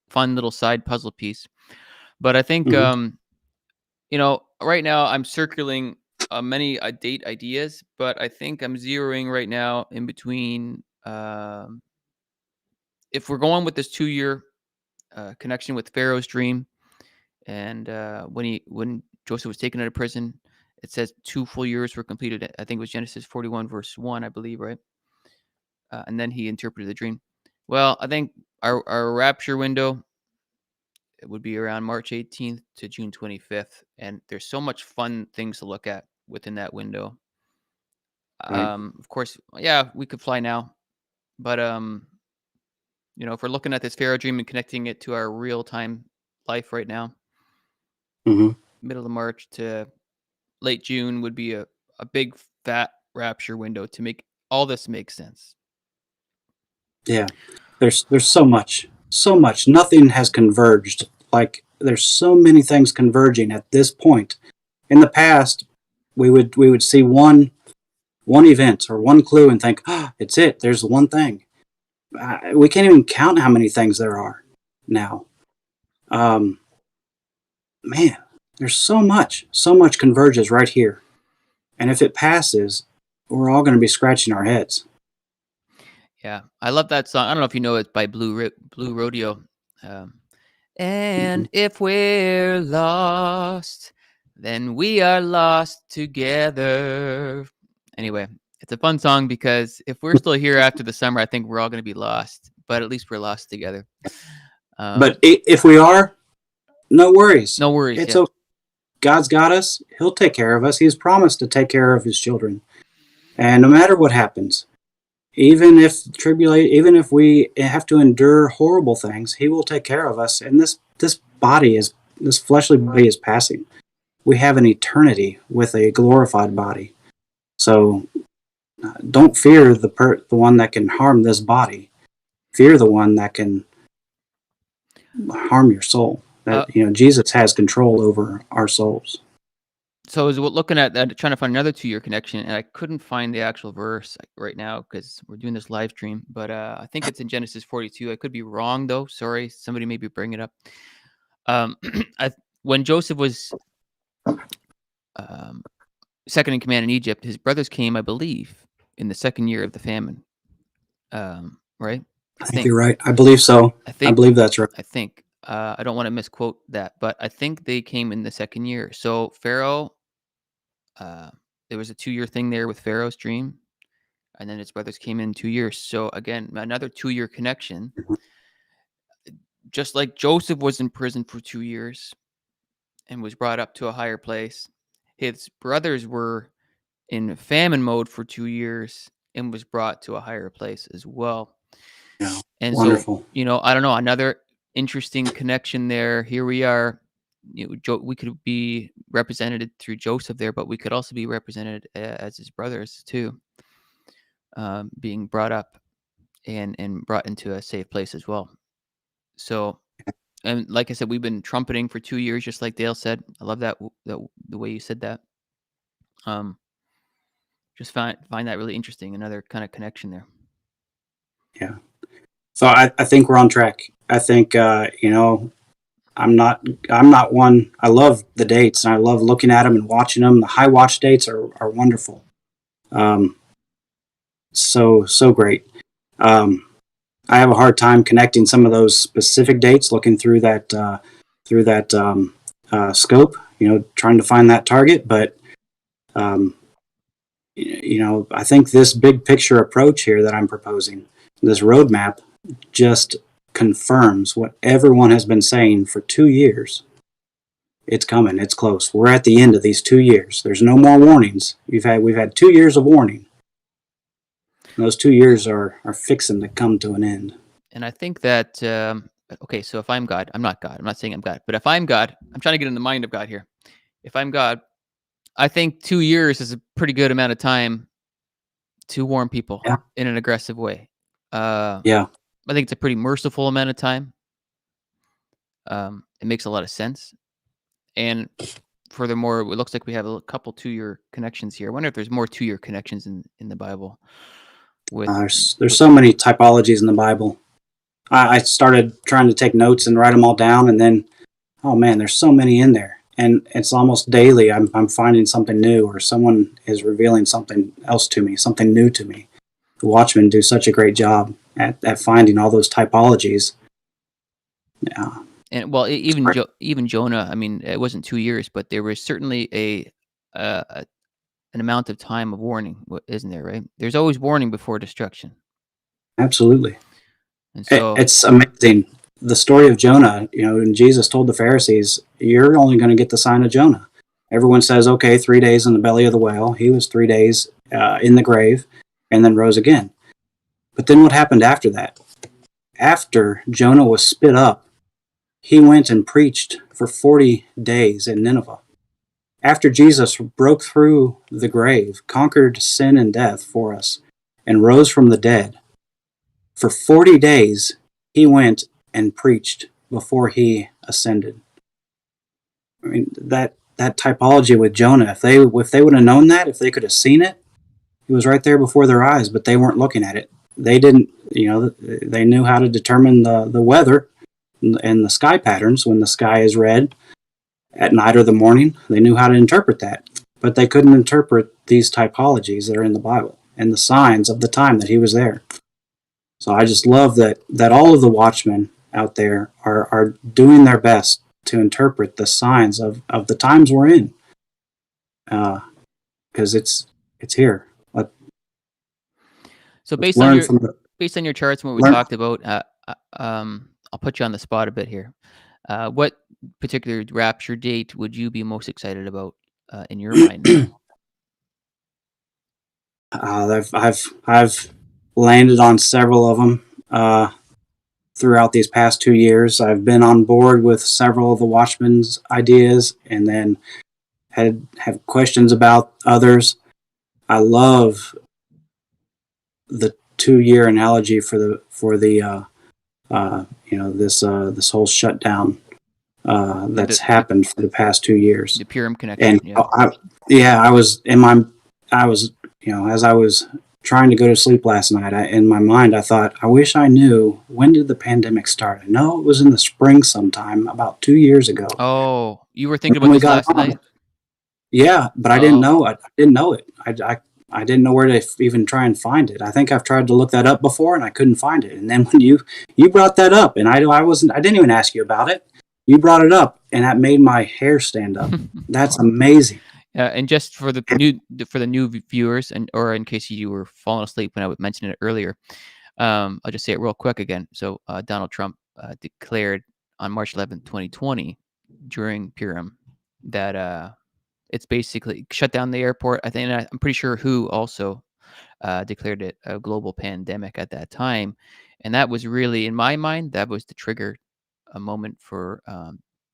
fun little side puzzle piece. But I think, right now I'm circling many date ideas, but I think I'm zeroing right now in between. If we're going with this 2-year connection with Pharaoh's dream, and when Joseph was taken out of prison, it says 2 full years were completed. I think it was Genesis 41 verse 1, I believe, right? And then he interpreted the dream. Well, I think our rapture window, it would be around March 18th to June 25th, and there's so much fun things to look at within that window. Right. Of course, yeah, we could fly now, but if we're looking at this Pharaoh dream and connecting it to our real time life right now, middle of March to late June would be a big fat rapture window to make all this make sense. Yeah, there's so much. Nothing has converged. Like there's so many things converging at this point. In the past, we would see one event or one clue and think, it's it. There's one thing. We can't even count how many things there are now. Man, there's so much converges right here. And if it passes, we're all going to be scratching our heads. Yeah, I love that song. I don't know if you know it, by Blue Rodeo. And if we're lost, then we are lost together. Anyway, it's a fun song because if we're still here after the summer, I think we're all going to be lost. But at least we're lost together. But if we are, no worries. No worries. It's okay. God's got us. He'll take care of us. He's promised to take care of his children. And no matter what happens, even if we have to endure horrible things, he will take care of us. And this fleshly body is passing. We have an eternity with a glorified body. So don't fear the one that can harm this body. Fear the one that can harm your soul. That Jesus has control over our souls. So I was looking at that, trying to find another 2-year connection, and I couldn't find the actual verse right now because we're doing this live stream. But I think it's in Genesis 42. I could be wrong though. Sorry, somebody maybe bring it up. When Joseph was second in command in Egypt, his brothers came, I believe, in the 2nd year of the famine. Right? I think you're right. I believe so. I believe that's right. I think. I don't want to misquote that, but I think they came in the 2nd year. So Pharaoh, there was a 2-year thing there with Pharaoh's dream, and then his brothers came in 2 years. So again, another 2-year connection. Just like Joseph was in prison for 2 years and was brought up to a higher place, his brothers were in famine mode for 2 years and was brought to a higher place as well. Yeah, and wonderful. So, I don't know, another interesting connection there. Here we are. We could be represented through Joseph there, but we could also be represented as his brothers too, being brought up and brought into a safe place as well. So, and like I said, we've been trumpeting for 2 years, just like Dale said. I love that the way you said that. Just find that really interesting. Another kind of connection there. Yeah. So I think we're on track. I think I'm not one. I love the dates and I love looking at them and watching them. The high watch dates are wonderful. So great. I have a hard time connecting some of those specific dates, looking through that scope. Trying to find that target, but I think this big picture approach here that I'm proposing, this roadmap, just confirms what everyone has been saying for 2 years. It's coming. It's close. We're at the end of these 2 years. There's no more warnings. We've had 2 years of warning. And those 2 years are fixing to come to an end. And I think that okay, so if I'm God, I'm not God. I'm not saying I'm God, but if I'm God, I'm trying to get in the mind of God here. If I'm God, I think 2 years is a pretty good amount of time to warn people in an aggressive way. I think it's a pretty merciful amount of time. It makes a lot of sense. And furthermore, it looks like we have a couple 2-year connections here. I wonder if there's more 2-year connections in the Bible. There's so many typologies in the Bible. I started trying to take notes and write them all down, and then, oh man, there's so many in there. And it's almost daily I'm finding something new, or someone is revealing something else to me, something new to me. The Watchmen do such a great job at finding all those typologies. Yeah. And well, even Jonah, I mean, it wasn't 2 years, but there was certainly an amount of time of warning, isn't there, right? There's always warning before destruction. Absolutely. And so it's amazing. The story of Jonah, when Jesus told the Pharisees, you're only going to get the sign of Jonah. Everyone says, okay, 3 days in the belly of the whale. He was 3 days in the grave and then rose again. But then what happened after that? After Jonah was spit up, he went and preached for 40 days in Nineveh. After Jesus broke through the grave, conquered sin and death for us, and rose from the dead, for 40 days he went and preached before he ascended. I mean, that typology with Jonah, if they would have known that, if they could have seen it, it was right there before their eyes, but they weren't looking at it. They didn't, they knew how to determine the weather and the sky patterns when the sky is red at night or the morning. They knew how to interpret that, but they couldn't interpret these typologies that are in the Bible and the signs of the time that he was there. So I just love that all of the watchmen out there are doing their best to interpret the signs of the times we're in, because it's here. So based on your charts and what we talked about, I'll put you on the spot a bit here. What particular rapture date would you be most excited about in your mind? I've landed on several of them throughout these past 2 years. I've been on board with several of the Watchmen's ideas, and then have questions about others. I love the 2-year analogy for the this whole shutdown that's The happened for the past 2 years. the Purim connection. And Yeah. I was as I was trying to go to sleep last night, in my mind, I thought, I wish I knew, when did the pandemic start? I know it was in the spring sometime, about 2 years ago. Oh, you were thinking When about we this got last on. night? Yeah, but I didn't Oh, know it. I didn't know it. I didn't know where to even try and find it. I think I've tried to look that up before and I couldn't find it. And then when you brought that up, and I didn't even ask you about it. You brought it up, and that made my hair stand up. That's amazing. and just for the new viewers, and or in case you were falling asleep when I would mention it earlier, I'll just say it real quick again. So Donald Trump declared on March 11th, 2020, during Purim, that it's basically shut down the airport. I think I'm pretty sure WHO also declared it a global pandemic at that time, and that was really, in my mind, that was to trigger a moment for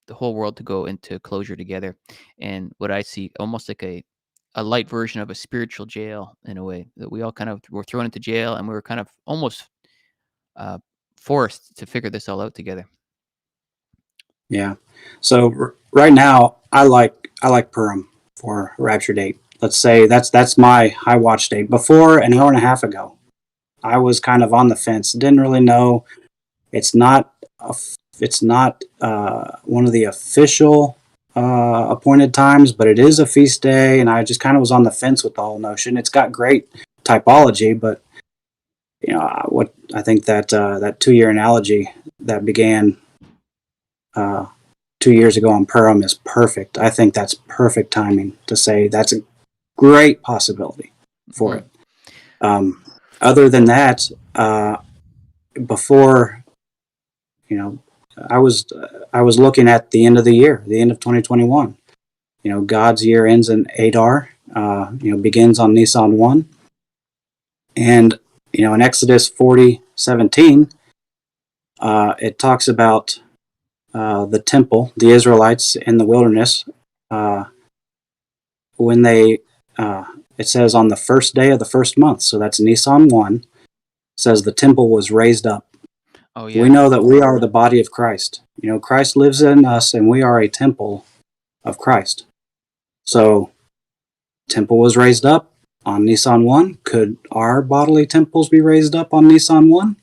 the whole world to go into closure together, and what I see almost like a light version of a spiritual jail, in a way, that we all kind of were thrown into jail, and we were kind of almost uh, forced to figure this all out together. Yeah. So right now, I like Purim for Rapture date. Let's say that's my high watch date. Before, an hour and a half ago, I was kind of on the fence. Didn't really know. It's not one of the official appointed times, but it is a feast day, and I just kind of was on the fence with the whole notion. It's got great typology, but what I think that that 2 year analogy that began 2 years ago on Purim is perfect. I think that's perfect timing to say that's a great possibility for it. Other than that, before, I was looking at the end of the year, the end of 2021. God's year ends in Adar. Begins on Nisan 1, and in Exodus 40:17, it talks about the temple, the Israelites in the wilderness, when they, it says on the first day of the first month, so that's Nisan 1, says the temple was raised up. Oh yeah. We know that we are the body of Christ. Christ lives in us, and we are a temple of Christ. So, temple was raised up on Nisan 1. Could our bodily temples be raised up on Nisan 1?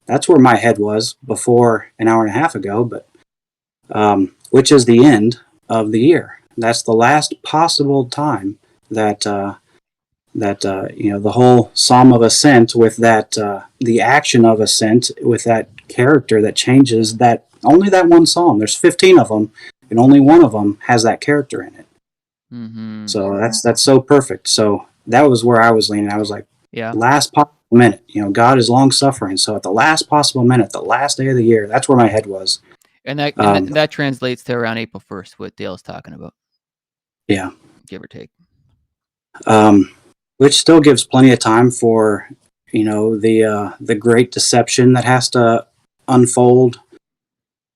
That's where my head was before an hour and a half ago, but which is the end of the year. That's the last possible time that the whole Psalm of Ascent, with that the action of Ascent, with that character that changes, that only that one psalm. There's 15 of them, and only one of them has that character in it. Mm-hmm. So that's so perfect. So that was where I was leaning. I was like, Yeah. last possible minute. God is long suffering. So at the last possible minute, the last day of the year, that's where my head was. And that translates to around April 1st, what Dale's talking about. Yeah. Give or take. Which still gives plenty of time for, the great deception that has to unfold.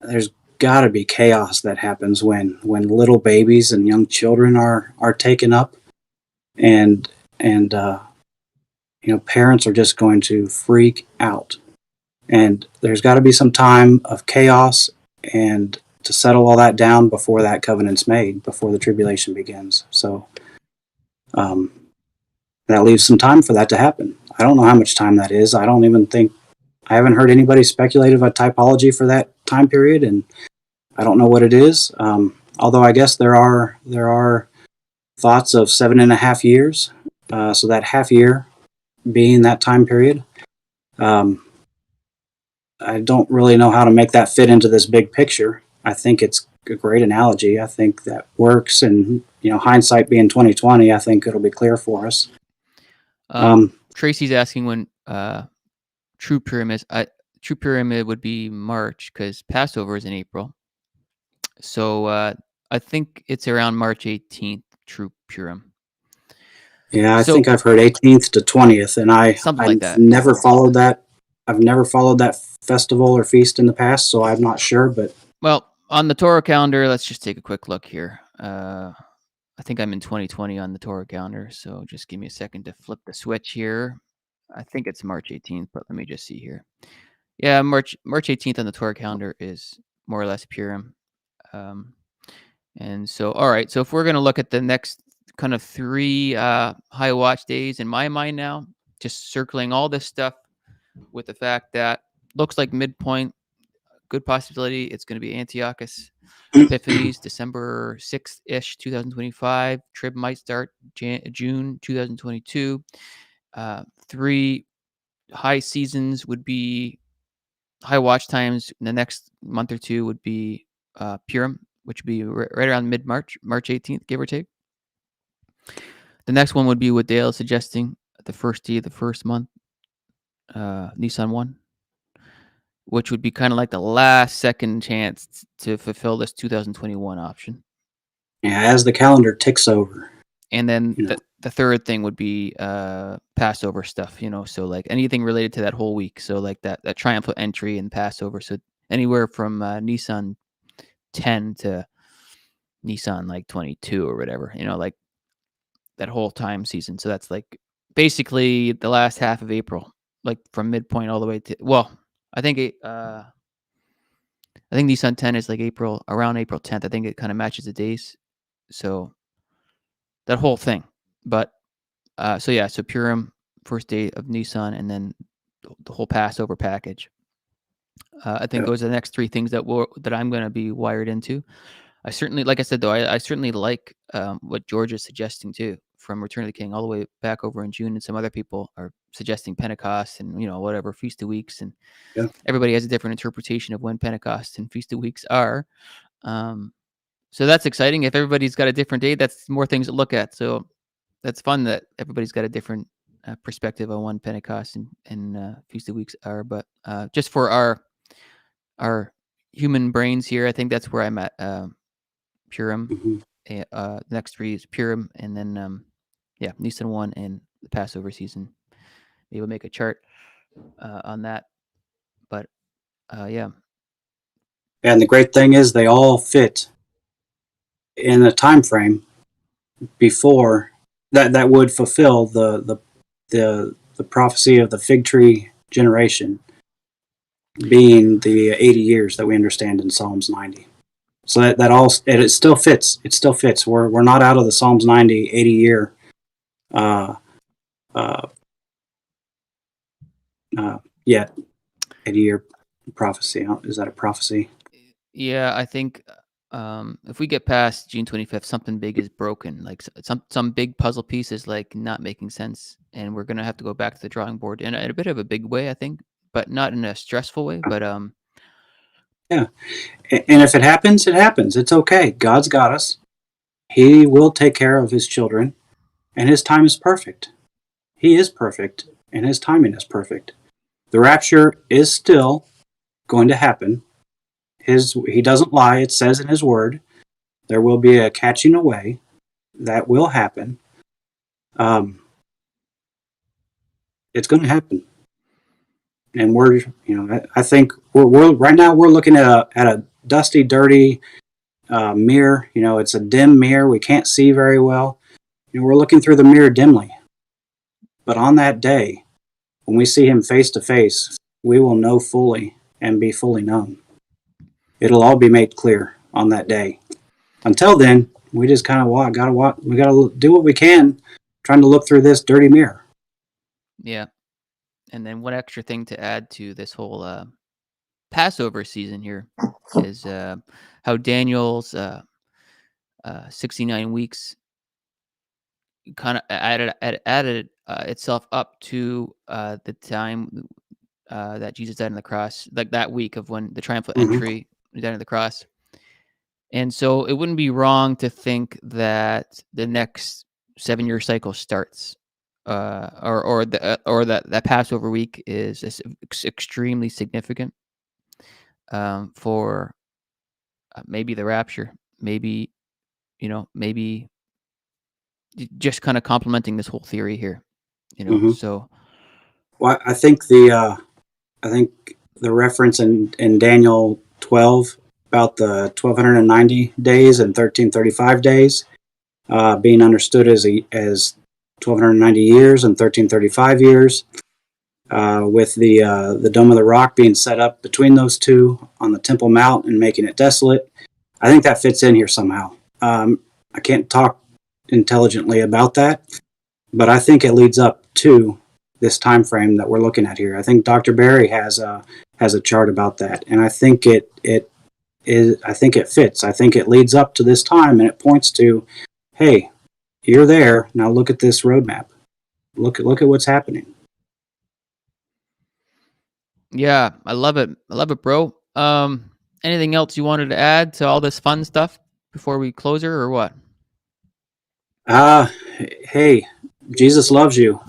There's got to be chaos that happens when little babies and young children are taken up, and parents are just going to freak out. And there's got to be some time of chaos and to settle all that down before that covenant's made, before the tribulation begins. So that leaves some time for that to happen. I don't know how much time that is. I haven't heard anybody speculate of a typology for that time period, and I don't know what it is. Although I guess there are thoughts of 7.5 years. So that half year being that time period. I don't really know how to make that fit into this big picture. I think it's a great analogy. I think that works, and hindsight being 2020, I think it'll be clear for us. Tracy's asking when True Purim is. True Purim would be March, because Passover is in April. So I think it's around March 18th, True Purim. Yeah, I think I've heard 18th to 20th, and I've like that. never followed that. I've never followed that festival or feast in the past, so I'm not sure. But well, on the Torah calendar, let's just take a quick look here. I think I'm in 2020 on the Torah calendar, so just give me a second to flip the switch here. I think it's March 18th, but let me just see here. Yeah, March 18th on the Torah calendar is more or less Purim. And so, all right. So if we're going to look at the next kind of 3 high watch days in my mind now, just circling all this stuff with the fact that looks like midpoint, good possibility it's going to be Antiochus Epiphanies, December 6th-ish, 2025. Trib might start June 2022. 3 high seasons would be high watch times in the next month or 2 would be Purim, which would be right around mid-March, March 18th, give or take. The next one would be what Dale is suggesting, the first day of the first month, Nissan 1, which would be kind of like the last second chance to fulfill this 2021 option. Yeah, as the calendar ticks over. And then the third thing would be Passover stuff, so like anything related to that whole week. So like that triumphal entry and Passover. So anywhere from Nissan 10 to Nissan like 22 or whatever, like that whole time season. So that's like basically the last half of April, like from midpoint all the way to, well, I think Nissan 10 is like around April 10th. I think it kind of matches the days. So that whole thing. But so Purim, first day of Nissan, and then the whole Passover package. I think those are the next 3 things that I'm going to be wired into. I certainly, like I said, though, I certainly like what George is suggesting too, from Return of the King all the way back over in June, and some other people are suggesting Pentecost and whatever Feast of Weeks, and everybody has a different interpretation of when Pentecost and Feast of Weeks are. So that's exciting. If everybody's got a different date, that's more things to look at. So that's fun that everybody's got a different perspective on when Pentecost and Feast of Weeks are. But just for our human brains here, I think that's where I'm at. Purim. Next 3 is Purim, and then Nissan 1 and the Passover season. Maybe we'll make a chart on that. But yeah. And the great thing is they all fit in a time frame before that would fulfill the prophecy of the fig tree generation being the 80 years that we understand in Psalms 90. So that all it still fits. It still fits. We're not out of the Psalms 90 80 year yet. 80 year prophecy. Is that a prophecy? Yeah, I think if we get past June 25th, something big is broken. Like some big puzzle piece is like not making sense, and we're gonna have to go back to the drawing board in a bit of a big way, I think, but not in a stressful way. But yeah, and if it happens, it happens. It's okay. God's got us. He will take care of his children, and his time is perfect. He is perfect, and his timing is perfect. The rapture is still going to happen. He doesn't lie. It says in his word, there will be a catching away. That will happen. It's going to happen. And I think we're right now we're looking at a dusty, dirty mirror. It's a dim mirror. We can't see very well. We're looking through the mirror dimly. But on that day, when we see him face to face, we will know fully and be fully known. It'll all be made clear on that day. Until then, we just kind of we got to do what we can, trying to look through this dirty mirror. Yeah. And then one extra thing to add to this whole Passover season here is how Daniel's 69 weeks kind of added itself up to the time that Jesus died on the cross, like that week of when the triumphal entry died on the cross. And so it wouldn't be wrong to think that the next 7-year cycle starts, or that Passover week is extremely significant for maybe the rapture, maybe just kind of complementing this whole theory here, So, well, I think the reference in Daniel 12 about the 1290 days and 1335 days being understood as 1290 years and 1335 years. with the Dome of the Rock being set up between those two on the Temple Mount and making it desolate. I think that fits in here somehow. I can't talk intelligently about that, but I think it leads up to this time frame that we're looking at here. I think Dr. Barry has a chart about that, and I think it fits. I think it leads up to this time, and it points to, hey, you're there now. Look at this roadmap. Look at what's happening. Yeah, I love it. I love it, bro. Anything else you wanted to add to all this fun stuff before we close her, or what? Hey, Jesus loves you.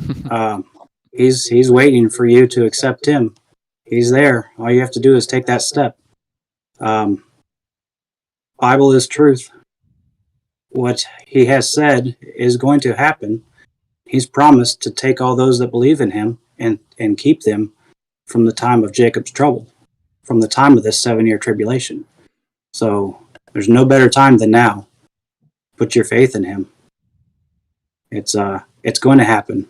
He's waiting for you to accept him. He's there. All you have to do is take that step. Bible is truth. What he has said is going to happen. He's promised to take all those that believe in him and keep them from the time of Jacob's trouble, from the time of this 7-year tribulation. So there's no better time than now. Put your faith in him. It's going to happen.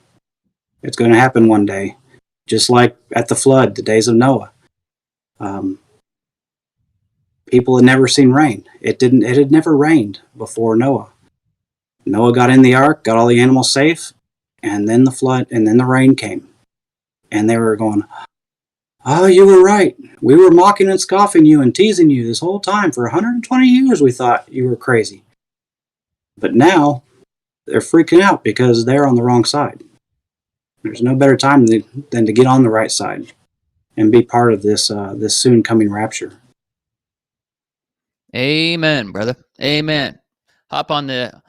It's going to happen one day, just like at the flood, the days of Noah. People had never seen rain. It had never rained before Noah. Noah got in the ark, got all the animals safe, and then the flood, and then the rain came. And they were going, "Oh, you were right. We were mocking and scoffing you and teasing you this whole time. For 120 years, we thought you were crazy." But now, they're freaking out because they're on the wrong side. There's no better time than to get on the right side and be part of this soon coming rapture. Amen, brother. Amen. Hop on the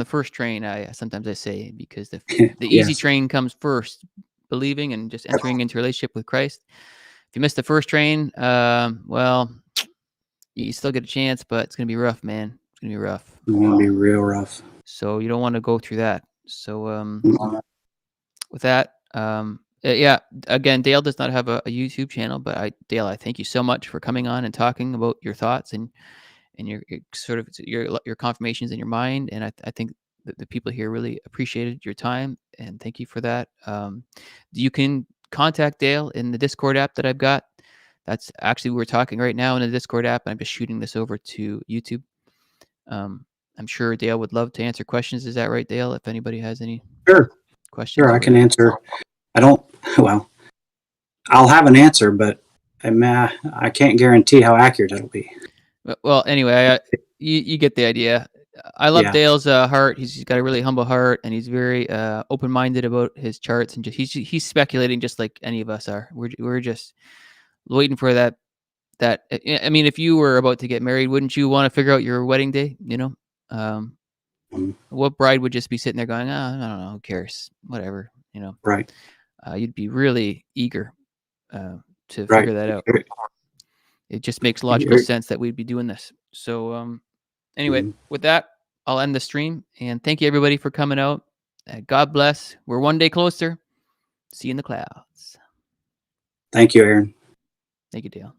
first train. Sometimes I say, because the easy Yes. train comes first, believing and just entering into relationship with Christ. If you miss the first train, well, you still get a chance, but it's gonna be rough, man. It's gonna be rough. It's going to be real rough. So you don't want to go through that. So with that, yeah. Again, Dale does not have a YouTube channel, but Dale, I thank you so much for coming on and talking about your thoughts and your sort of your confirmations in your mind. And I think that the people here really appreciated your time, and thank you for that. You can contact Dale in the Discord app that I've got. That's actually, we're talking right now in the Discord app. I'm just shooting this over to YouTube. I'm sure Dale would love to answer questions. Is that right, Dale? If anybody has any questions. Sure, I can answer. Well, I'll have an answer, but I can't guarantee how accurate it'll be. Well, anyway, you get the idea. I love Dale's heart. He's got a really humble heart, and he's very open-minded about his charts, and he's speculating just like any of us are. We're just waiting for that. I mean, if you were about to get married, wouldn't you want to figure out your wedding day? What bride would just be sitting there going, "Oh, I don't know, who cares? Whatever." Right. You'd be really eager to figure that out. It just makes logical sense that we'd be doing this. So anyway, with that, I'll end the stream. And thank you, everybody, for coming out. God bless. We're one day closer. See you in the clouds. Thank you, Aaron. Thank you, Dale.